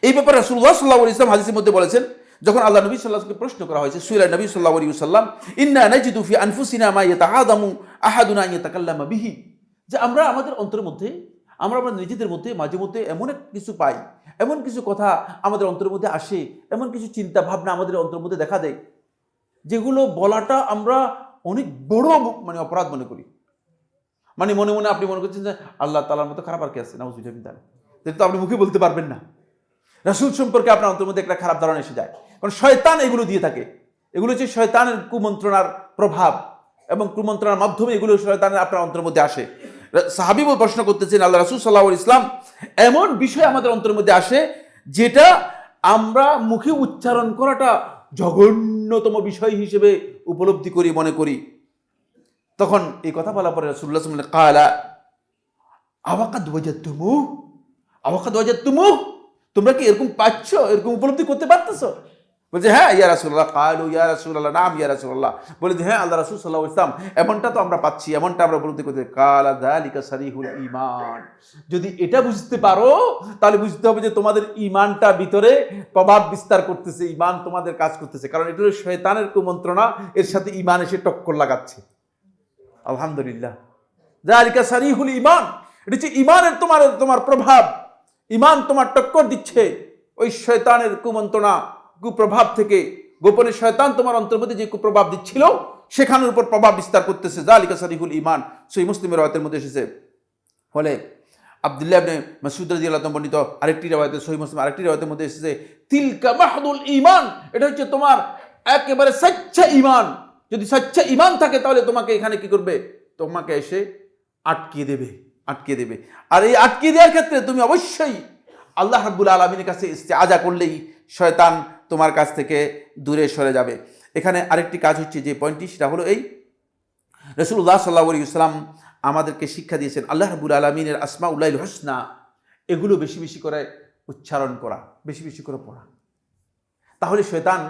এই ব্যাপারে রাসূলুল্লাহ সাল্লাল্লাহু আলাইহি ওয়াসাল্লাম হাদিসের মধ্যে বলেছেন যখন আল্লাহ নবী সাল্লাল্লাহু আলাইহি ওয়াসাল্লামকে প্রশ্ন করা হয়েছে, সুইলা নবী সাল্লাল্লাহু আলাইহি ওয়াসাল্লাম ইন্না নাজিদু ফি আনফুসিনা মা ইয়াতাআযামু আহাদুনা আন ইয়াতাকাল্লামা বিহি, যে আমরা আমাদের অন্তরের মধ্যে, আমরা নিজেদের মধ্যে মাঝে মধ্যে এমন এক কিছু পাই, এমন কিছু কথা আমাদের অন্তরের মধ্যে আসে, এমন কিছু চিন্তা ভাবনা আমাদের অন্তরের মধ্যে দেখা দেয়, যেগুলো বলাটা আমরা অনেক বড় অপরাধ মনে করি। মনে মনে আপনি মনে করছেন যে আল্লাহ তাআলার মতো খারাপ আর কি আছে, নাউযুবিল্লাহ মিন যালিক, যেটা তো আপনি মুখে বলতে পারবেন না। রাসূল সম্পর্কে আপনার অন্তরের মধ্যে একটা খারাপ ধারণা এসে যায়, কারণ শয়তান এগুলো দিয়ে থাকে। এগুলো হচ্ছে শয়তানের কুমন্ত্রণার প্রভাব, এবং কুমন্ত্রণার মাধ্যমে এগুলো শয়তানের আপনার অন্তরের মধ্যে আসে। সাহাবী প্রশ্ন করতেছেন, আল্লাহ রাসূল সাল্লাল্লাহু আলাইহি ওয়াসাল্লাম, এমন বিষয় আমাদের অন্তরের মধ্যে আসে যেটা আমরা মুখে উচ্চারণ করাটা জঘন্যতম বিষয় হিসেবে উপলব্ধি করি, মনে করি। তখন এই কথা বলার পরে রাসূলুল্লাহ সাল্লাল্লাহু আলাইহি ওয়াসাল্লাম কালা আওয়াকাদ ওয়াজাদতুমু, তোমরা কি এরকম পাচ্ছ, এরকম উপলব্ধি করতে পারতেছো? বলছে হ্যাঁ ইয়া রাসূলুল্লাহ, কালু ইয়া রাসূলুল্লাহ, নাম ইয়া রাসূলুল্লাহ, বলে যে হ্যাঁ আল্লাহ রাসূল সাল্লাল্লাহু আলাইহি ওয়াসাল্লাম, এমনটা তো আমরা পাচ্ছি, এমনটা আমরা উপলব্ধি করতে। কালা যালিকা সারিহুল ঈমান, যদি এটা বুঝতে পারো তাহলে বুঝতে হবে যে তোমাদের ঈমানটা ভিতরে প্রভাব বিস্তার করতেছে, ঈমান তোমাদের কাজ করতেছে, কারণ এটা হলো শয়তানের কুমন্ত্রণা, এর সাথে ঈমান এসে টক্কর লাগাচ্ছে। আলহামদুলিল্লাহ, যালিকা সারিহুল ঈমান, এটা হচ্ছে ঈমানের তোমার প্রভাব, ঈমান তোমার টক্কর দিচ্ছে ওই শয়তানের কুমন্ত্রণা, কুপ্রভাব থেকে। গোপনে শয়তান তোমার অন্তর মধ্যে যে কুপ্রভাব দিচ্ছিল সেখানের উপর প্রভাব বিস্তার করতেছে। যালিকা সারিহুল ঈমান, সহিহ মুসলিমের রাওয়ায়াতের মধ্যে এসেছে। ফলে আব্দুল্লাহ ইবনে মাসউদ রাদিয়াল্লাহু আনহু বর্ণিত আরেকটি রাওয়ায়াতে, সহিহ মুসলিম আরেকটি রাওয়ায়াতের মধ্যে এসেছে, তিলকা মাহদুল ঈমান, এটা হচ্ছে তোমার একেবারে সচ্চা ঈমান। যদি সচ্চা ঈমান থাকে তাহলে তোমাকে এখানে কি করবে, তোমাকে এসে আটকিয়ে দেবে। আর এই আটকিয়ে দেওয়ার ক্ষেত্রে তুমি অবশ্যই আল্লাহ রাব্বুল আলামিনের কাছে ইস্তেআজা করলেই শয়তান তোমার কাছ থেকে দূরে সরে যাবে। এখানে আরেকটি কাজ হচ্ছে, যে পয়েন্টটি, সেটা হলো এই, রাসূলুল্লাহ সাল্লাল্লাহু আলাইহি ওয়াসাল্লাম আমাদেরকে শিক্ষা দিয়েছেন আল্লাহ রাব্বুল আলামিনের আসমাউল্লাহিল হুসনা, এগুলো বেশি বেশি করে উচ্চারণ করা, বেশি বেশি করে পড়া। তাহলে শয়তান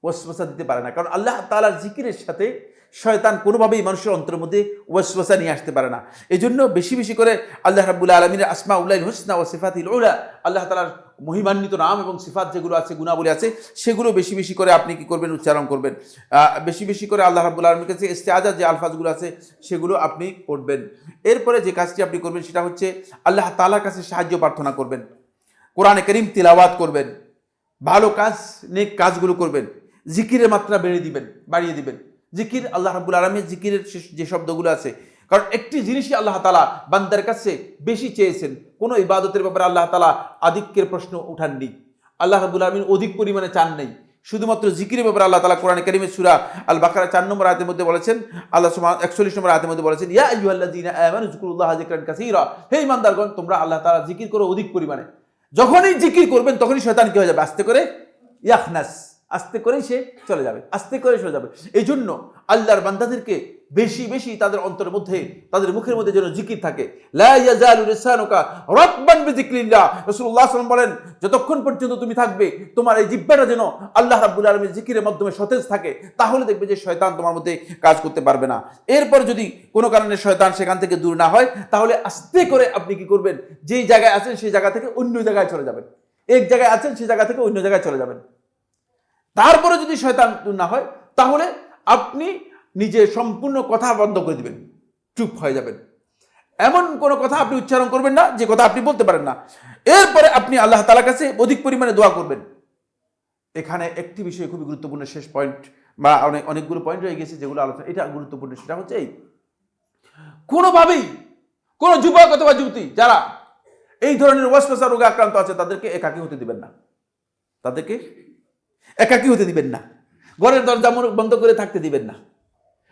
ওয়াসওয়াসা দিতে পারে না, কারণ আল্লাহ তাআলার জিকিরের সাথে শয়তান কোনোভাবেই মানুষের অন্তরের মধ্যে ওয়াসওয়াসা নিয়ে আসতে পারে না। এই জন্য বেশি বেশি করে আল্লাহ রাব্বুল আলামিনের আসমাউল্লাহিল হুসনা ওয়া সিফাতিল উলা, আল্লাহ তাআলার মহিমান্বিত নাম এবং সিফাত যেগুলো আছে, গুণাবলী আছে, সেগুলো বেশি বেশি করে আপনি কি করবেন, উচ্চারণ করবেন। বেশি বেশি করে আল্লাহ রাব্বুল আলামিনের কাছে ইস্তেআজা যে আলফাজগুলো আছে সেগুলো আপনি পড়বেন। এরপরে যে কাজটি আপনি করবেন সেটা হচ্ছে আল্লাহ তাআলার কাছে সাহায্য প্রার্থনা করবেন, কোরআনে কারীম তিলাওয়াত করবেন, ভালো কাজ, নেক কাজগুলো করবেন, জিকিরের মাত্রা বাড়িয়ে দিবেন। জিকির, আল্লাহ রাব্বুল আলামিন জিকিরের যে শব্দগুলো আছে, কারণ একটি জিনিসই আল্লাহ তাআলা বান্দার কাছে বেশি চেয়েছেন, কোনো ইবাদতের ব্যাপারে আল্লাহ তাআলা আধিক্যের প্রশ্ন উঠাননি, আল্লাহ রাব্বুল আলামিন অধিক পরিমাণে চান নেই। শুধুমাত্র জিকিরের ব্যাপারে আল্লাহ তাআলা কোরআনে কারীমের সূরা আল বাকারা 4 নম্বর আয়াতের মধ্যে বলেছেন, আল্লাহ সুবহানাহু 41 নম্বর আয়াতের মধ্যে বলেছেন, ইয়া আইয়ুহাল্লাযীনা আমানু যিকুরুল্লাহা যিকরান কাসীরা, হে ঈমানদারগণ তোমরা আল্লাহ তাআলা জিকির করো অধিক পরিমাণে। যখনই জিকির করবেন তখনই শয়তান কি হয়ে যাবে, আস্তে করে ইয়াখনাস, আস্তে করেই সে চলে যাবে, আস্তে করে সরে যাবে। এই জন্য আল্লাহর বান্দাদেরকে বেশি বেশি তাদের অন্তরের মধ্যে, তাদের মুখের মধ্যে যেন জিকির থাকে। লা ইয়াজালু লিসানুকা রাতবান বিযিকরিল্লাহ, রাসূলুল্লাহ সাল্লাল্লাহু আলাইহি ওয়াসাল্লাম বলেন, যতক্ষণ পর্যন্ত তুমি থাকবে তোমার এই জিহ্বাটা যেন আল্লাহ রাব্বুল আলামিনের জিকিরের মাধ্যমে সতেজ থাকে, তাহলে দেখবে যে শয়তান তোমার মধ্যে কাজ করতে পারবে না। এরপর যদি কোনো কারণে শয়তান সেখান থেকে দূর না হয়, তাহলে আস্তে করে আপনি কি করবেন, যেই জায়গায় আছেন সেই জায়গা থেকে অন্য জায়গায় চলে যাবেন, এক জায়গায় আছেন সেই জায়গা থেকে অন্য জায়গায় চলে যাবেন। তারপরে যদি শয়তান না হয়, তাহলে আপনি নিজে সম্পূর্ণ কথা বন্ধ করে দিবেন, চুপ হয়ে যাবেন, এমন কোনো কথা আপনি উচ্চারণ করবেন না যে কথা আপনি বলতে পারেন না। এরপরে আপনি আল্লাহ তাআলার কাছে অধিক পরিমাণে দোয়া করবেন। এখানে একটি বিষয় খুবই গুরুত্বপূর্ণ, শেষ পয়েন্ট, বা অনেকগুলো পয়েন্ট রয়ে গেছে যেগুলো আলোচনা, এটা গুরুত্বপূর্ণ, সেটা হচ্ছে এই, কোনোভাবেই কোনো যুবক অথবা যুবতী যারা এই ধরনের ওয়াসওয়াসা রোগে আক্রান্ত আছে তাদেরকে একাকী হতে দিবেন না, তাদেরকে একাকী হতে দিবেন না, ঘরের দরজা বন্ধ করে থাকতে দিবেন না,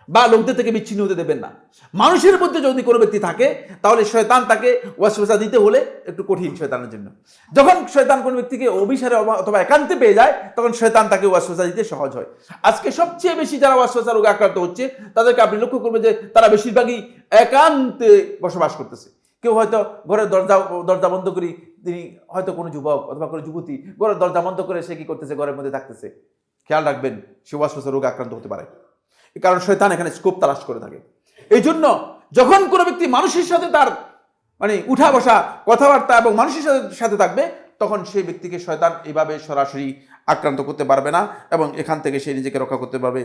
বা লোকদের থেকে বিচ্ছিন্ন হতে দেবেন না। মানুষের মধ্যে যদি কোনো ব্যক্তি থাকে তাহলে শয়তান তাকে ওয়াসওয়াসা দিতে হলে একটু কঠিন শয়তানের জন্য। যখন শয়তান কোনো ব্যক্তিকে অভিসারে অথবা একান্তে পেয়ে যায় তখন শয়তান তাকে ওয়াসওয়াসা দিতে সহজ হয়। আজকে সবচেয়ে বেশি যারা ওয়াসওয়াসা রোগে আক্রান্ত হচ্ছে তাদেরকে আপনি লক্ষ্য করবেন যে তারা বেশিরভাগই একান্তে বসবাস করতেছে। কেউ হয়তো ঘরের দরজা বন্ধ করি, তিনি হয়তো কোনো যুবক অথবা কোনো যুবতী ঘরের দরজা বন্ধ করে সে কি করতেছে, ঘরের মধ্যে থাকতেছে। খেয়াল রাখবেন, সে ওয়াসওয়াসা রোগে আক্রান্ত হতে পারে, কারণ শয়তান এখানে স্কোপ তালাশ করে থাকে। এই জন্য যখন কোনো ব্যক্তি মানুষের সাথে তার উঠা বসা, কথাবার্তা এবং মানুষের সাথে থাকবে, তখন সেই ব্যক্তিকে শয়তান এভাবে সরাসরি আক্রান্ত করতে পারবে না এবং এখান থেকে সে নিজেকে রক্ষা করতে পারবে।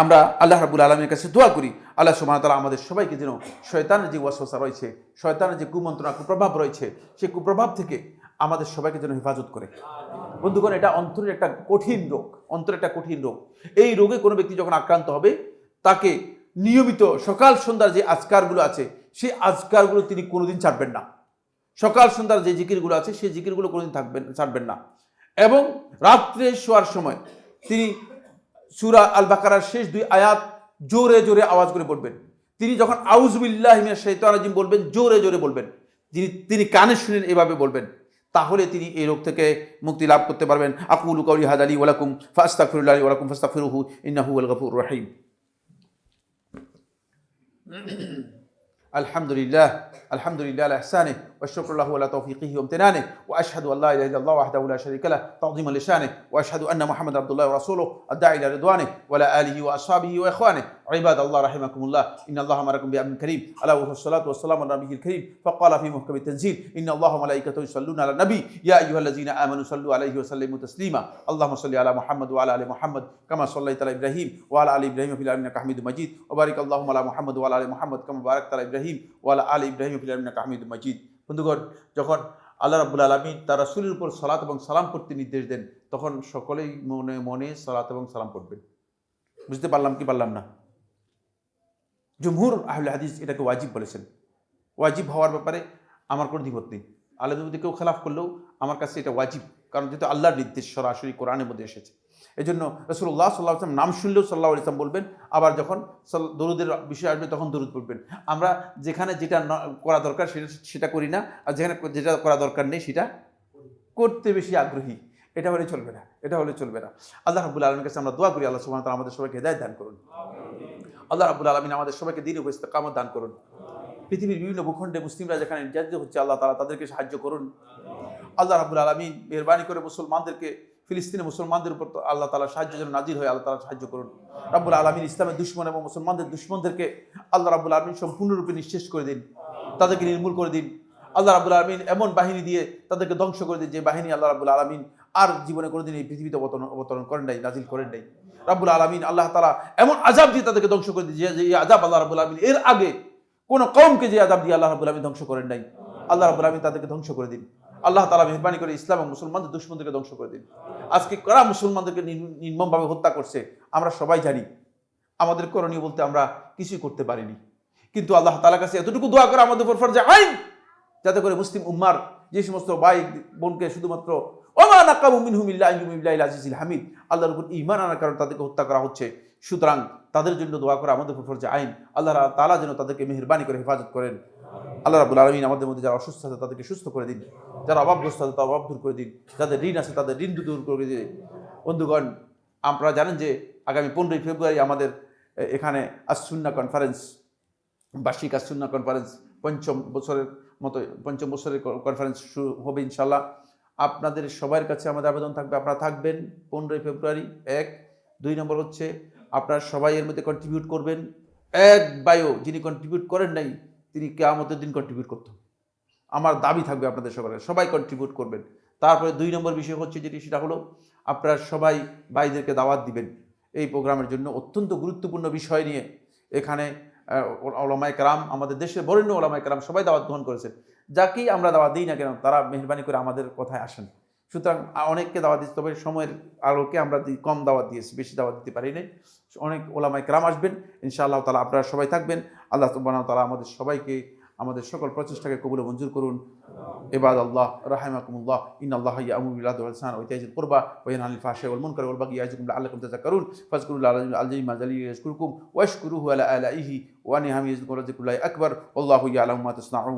আমরা আল্লাহ রাব্বুল আলামিনের কাছে দোয়া করি আল্লাহ সুবহানাহু ওয়া তাআলা আমাদের সবাইকে যেন শয়তানের যে ওয়াসওয়াসা রয়েছে, শয়তানের যে কুমন্ত্রণা, কুপ্রভাব রয়েছে, সেই কুপ্রভাব থেকে আমাদের সবাইকে যেন হেফাজত করে। বন্ধুগণ, এটা অন্তরের একটা কঠিন রোগ, অন্তরের একটা কঠিন রোগ। এই রোগে কোনো ব্যক্তি যখন আক্রান্ত হবে, তাকে নিয়মিত সকাল সন্ধ্যার যে আজকারগুলো আছে, সেই আজকারগুলো তিনি কোনোদিন ছাড়বেন না। সকাল সন্ধ্যার যে জিকিরগুলো আছে, সেই জিকিরগুলো কোনোদিন ছাড়বেন না। এবং রাত্রে শোয়ার সময় তিনি সূরা আল বাকারার শেষ 2 আয়াত জোরে জোরে আওয়াজ করে পড়বেন। তিনি যখন আউযু বিল্লাহি মিনাশ শাইতানির রাজিম বলবেন, জোরে জোরে বলবেন, তিনি কানে শুনেন এভাবে বলবেন, তাহলে তিনি এই রোগ থেকে মুক্তি লাভ করতে পারবেন। আকুলু কাউলি হাদা লি ওয়া লাকুম ফাস্তাগফিরুল্লাহি ওয়া লাকুম ফাস্তাগফিরুহু ইন্নাহু হুয়াল গফুরুর রহিম। আলহামদুলিল্লাহ আলহামদুলিল্লাহ আলা ইহসানিহি ওয়া শুকরু লাহু আলা তাওফীকিহি ওয়া ইমতিনানিহি ওয়া আশহাদু আল্লা ইলাহা ইল্লাল্লাহু ওয়াহদাহু লা শারীকা লাহু তা'যীমান লিশানিহি ওয়া আশহাদু আন্না মুহাম্মাদান আবদুল্লাহি ওয়া রাসূলুহু আদ-দাঈ ইলা রিদওয়ানিহি ওয়া আলা আলিহি ওয়া আসহাবিহি ওয়া ইখওয়ানিহি ইবাদাল্লাহ রাহিমাকুমুল্লাহ ইন্নাল্লাহা মা'আকুম বিআমরিন কারীম আলা ওয়া সাল্লাতু ওয়া সালামু আলা নাবিয়্যিল কারীম ফাকালা ফি মুহকামিত তানজিল ইন্নাল্লাহা ওয়া মালাইকাতাহু ইউসাল্লুনা আলান নাবী ইয়া আইয়ুহাল্লাযীনা আমানু সাল্লু আলাইহি ওয়া সাল্লিমু তাসলিমা আল্লাহুম্মা সাল্লি আলা মুহাম্মাদ ওয়া আলা আলি মুহাম্মাদ কামা সাল্লাইতা আলা ইব্রাহিম ওয়া আলা আলি ইব্রাহিম ফিল আলামিন ইন্নাকা হামিদুম মাজিদ ওয়া বারিক আল্লাহুম্মা আলা মুহাম্মাদ ওয়া আলা আলি মুহাম্মাদ কামা বারাকতা আলা ইব্রাহিম ওয়া আলা আলি ইব্রাহিম ফিল আলামিন ইন্নাকা হামিদুম মাজিদ। বন্ধুগণ, যখন আল্লাহ রাব্বুল আলামিন তার রাসূলের উপর সালাত এবং সালাম পড়তে নির্দেশ দেন, তখন সকলেই মনে মনে সালাত এবং সালাম পড়বেন। বুঝতে পারলাম কি পারলাম না? জমহুর আহলে হাদিস এটাকে ওয়াজিব বলেছেন। ওয়াজিব হওয়ার ব্যাপারে আমার কোনো দ্বিমত নেই। আল্লাহ যদি কেউ খেলাফ করলেও আমার কাছে এটা ওয়াজিব, কারণ যেহেতু আল্লাহর নির্দেশ সরাসরি কোরআনের মধ্যে এসেছে। এই জন্য রাসূলুল্লাহ সাল্লাল্লাহু আলাইহি ওয়াসাল্লাম নাম শুনলেও সাল্লাল্লাহু আলাইহি ওয়াসাল্লাম বলবেন, আবার যখন দরুদের বিষয় আসবে তখন দরুদ পড়বেন। আমরা যেখানে যেটা করা দরকার সেটা করি না, আর যেখানে যেটা করা দরকার নেই সেটা করতে বেশি আগ্রহী। এটা হলে চলবে না, এটা হলে চলবে না। আল্লাহ রাব্বুল আলামিনের কাছে আমরা দোয়া করি, আল্লাহ সুবহানাহু ওয়া তাআলা আমাদের সবাইকে হিদায়াত দান করুন। আল্লাহ রাব্বুল আলামিন আমাদের সবাইকে দ্বীনের উপর ইস্তেকামত দান করুন। পৃথিবীর বিভিন্ন ভূখণ্ডে মুসলিমরা যেখানে নির্যাতিত হচ্ছে, আল্লাহ তাআলা তাদেরকে সাহায্য করুন। আল্লাহ রাব্বুল আলামিন মেহেরবানি করে মুসলমানদেরকে, ফিলিস্তিনের মুসলমানদের উপর আল্লাহ তাআলা সাহায্য যেন নাজিল হয়, আল্লাহ তাআলা সাহায্য করুন। রাব্বুল আলামিন ইসলামের দুশমন এবং মুসলমানদের দুশমনদেরকে আল্লাহ রাব্বুল আলামিন সম্পূর্ণরূপে নিঃশেষ করে দিন, তাদেরকে নির্মূল করে দিন। আল্লাহ রাব্বুল আলামিন এমন বাহিনী দিয়ে তাদেরকে ধ্বংস করে দিন, যে বাহিনী আল্লাহ রাব্বুল আলামিন আর জীবনে কোনোদিন এই পৃথিবীতে অবতরণ করেন নাই, নাজিল করেন নাই। রাব্বুল আলামিন আল্লাহ তাআলা এমন আযাব দিয়ে তাদেরকে ধ্বংস করে দিন, যে এই আযাব আল্লাহ রাব্বুল আলামিন এর আগে কোন কওমকে যে আযাব দিয়ে আল্লাহ রাব্বুল আলামিন ধ্বংস করেন নাই, আল্লাহ রাব্বুল আলামিন তাদেরকে ধ্বংস করে দিন। আল্লাহ তাআলা মেহেরবানি করে ইসলাম এবং মুসলমানদের দুশমনদেরকে ধ্বংস করে দিন। আজকে কারা মুসলমানদেরকে নির্মমভাবে হত্যা করছে আমরা সবাই জানি। আমাদের করণীয় বলতে আমরা কিছুই করতে পারিনি, কিন্তু আল্লাহ তাআলার কাছে এতটুকু দোয়া করে আমাদের উপর ফরজে আইন, যাতে করে মুসলিম উম্মার যে সমস্ত ভাই বোনকে শুধুমাত্র ওমা নাকামু মিনহুম ইল্লা আন ইউমিনু বিল্লাহিল আজিজিল হামিদ, আল্লাহর উপর ঈমান আনার কারণে তাদেরকে হত্যা করা হচ্ছে, সুতরাং তাদের জন্য দোয়া করা আমাদের উপর ফরজে আইন। আল্লাহ তাআলা যেন তাদেরকে মেহেরবানি করে হেফাজত করেন। আল্লাহ রাব্বুল আলামিন আমাদের মধ্যে যারা অসুস্থ আছে তাদেরকে সুস্থ করে দিন, যারা অভাবগ্রস্ত আছে তাদের অভাব দূর করে দিন, যাদের ঋণ আছে তাদের ঋণ দূর করে দিন। বন্ধুগণ, আপনারা জানেন যে আগামী 15ই ফেব্রুয়ারি আমাদের এখানে আস-সুন্নাহ কনফারেন্স, বার্ষিক আস-সুন্নাহ কনফারেন্স পঞ্চম বছরের কনফারেন্স শুরু হবে ইনশাআল্লাহ। আপনাদের সবার কাছে আমাদের আবেদন থাকবে, আপনারা থাকবেন 15ই ফেব্রুয়ারি। 1, 2 নম্বর হচ্ছে আপনারা সবাই এর মধ্যে কন্ট্রিবিউট করবেন। এক বায়ো যিনি কন্ট্রিবিউট করেন নাই তিনি কিয়ামতের দিন কন্ট্রিবিউট করতে হবে। আমার দাবি থাকবে আপনাদের সবাই কন্ট্রিবিউট করবেন। তারপরে 2 নম্বর বিষয় হচ্ছে যেটি, সেটা হলো আপনারা সবাই ভাইদেরকে দাওয়াত দিবেন এই প্রোগ্রামের জন্য। অত্যন্ত গুরুত্বপূর্ণ বিষয় নিয়ে এখানে ওলামায়ে কেরাম, আমাদের দেশের বরেণ্য ওলামায়ে কেরাম সবাই দাওয়াত গ্রহণ করেছেন। যাকেই আমরা দাওয়াত দিই না কেন তারা মেহেরবানি করে আমাদের কথায় আসেন। সুতরাং অনেককে দাওয়াত দিচ্ছি, তবে সময়ের আলোকে আমরা কম দাওয়াত দিয়েছি, বেশি দাওয়াত দিতে পারি নাই। অনেক ওলামায়ে কেরাম আসবেন ইনশাআল্লাহ তাআলা, আপনারা সবাই থাকবেন। আল্লাহ সুবহানাহু ওয়া তাআলা আমাদের সবাইকে, আমাদের সকল প্রচেষ্টাকে কবুল ও মঞ্জুর করুন। ইবাদাল্লাহ রাহিমাকুমুল্লাহ, ইন্নাল্লাহা ইয়া'মুরু বিল আদলি ওয়াল ইহসানি ওয়া ইতাইযিল কুরবা ওয়া ইয়ানহা আনিল ফাহশাই ওয়াল মুনকারি ওয়াল বাগyi ইয়া'iযুকুম লা'আল্লাকুম তাযাক্কারুন ফাযকুরুল্লাহা আল-'আলিয়্যিল জালিল ইয়াযকুরকুম ওয়াশকুরুহু আলা আলাইহি ওয়া নি'মাহি ইয়াজিদকুম ওয়া লাযিকরুল্লাহি আকবার ওয়াল্লাহু ইয়া'লামু মা তাসনাউন।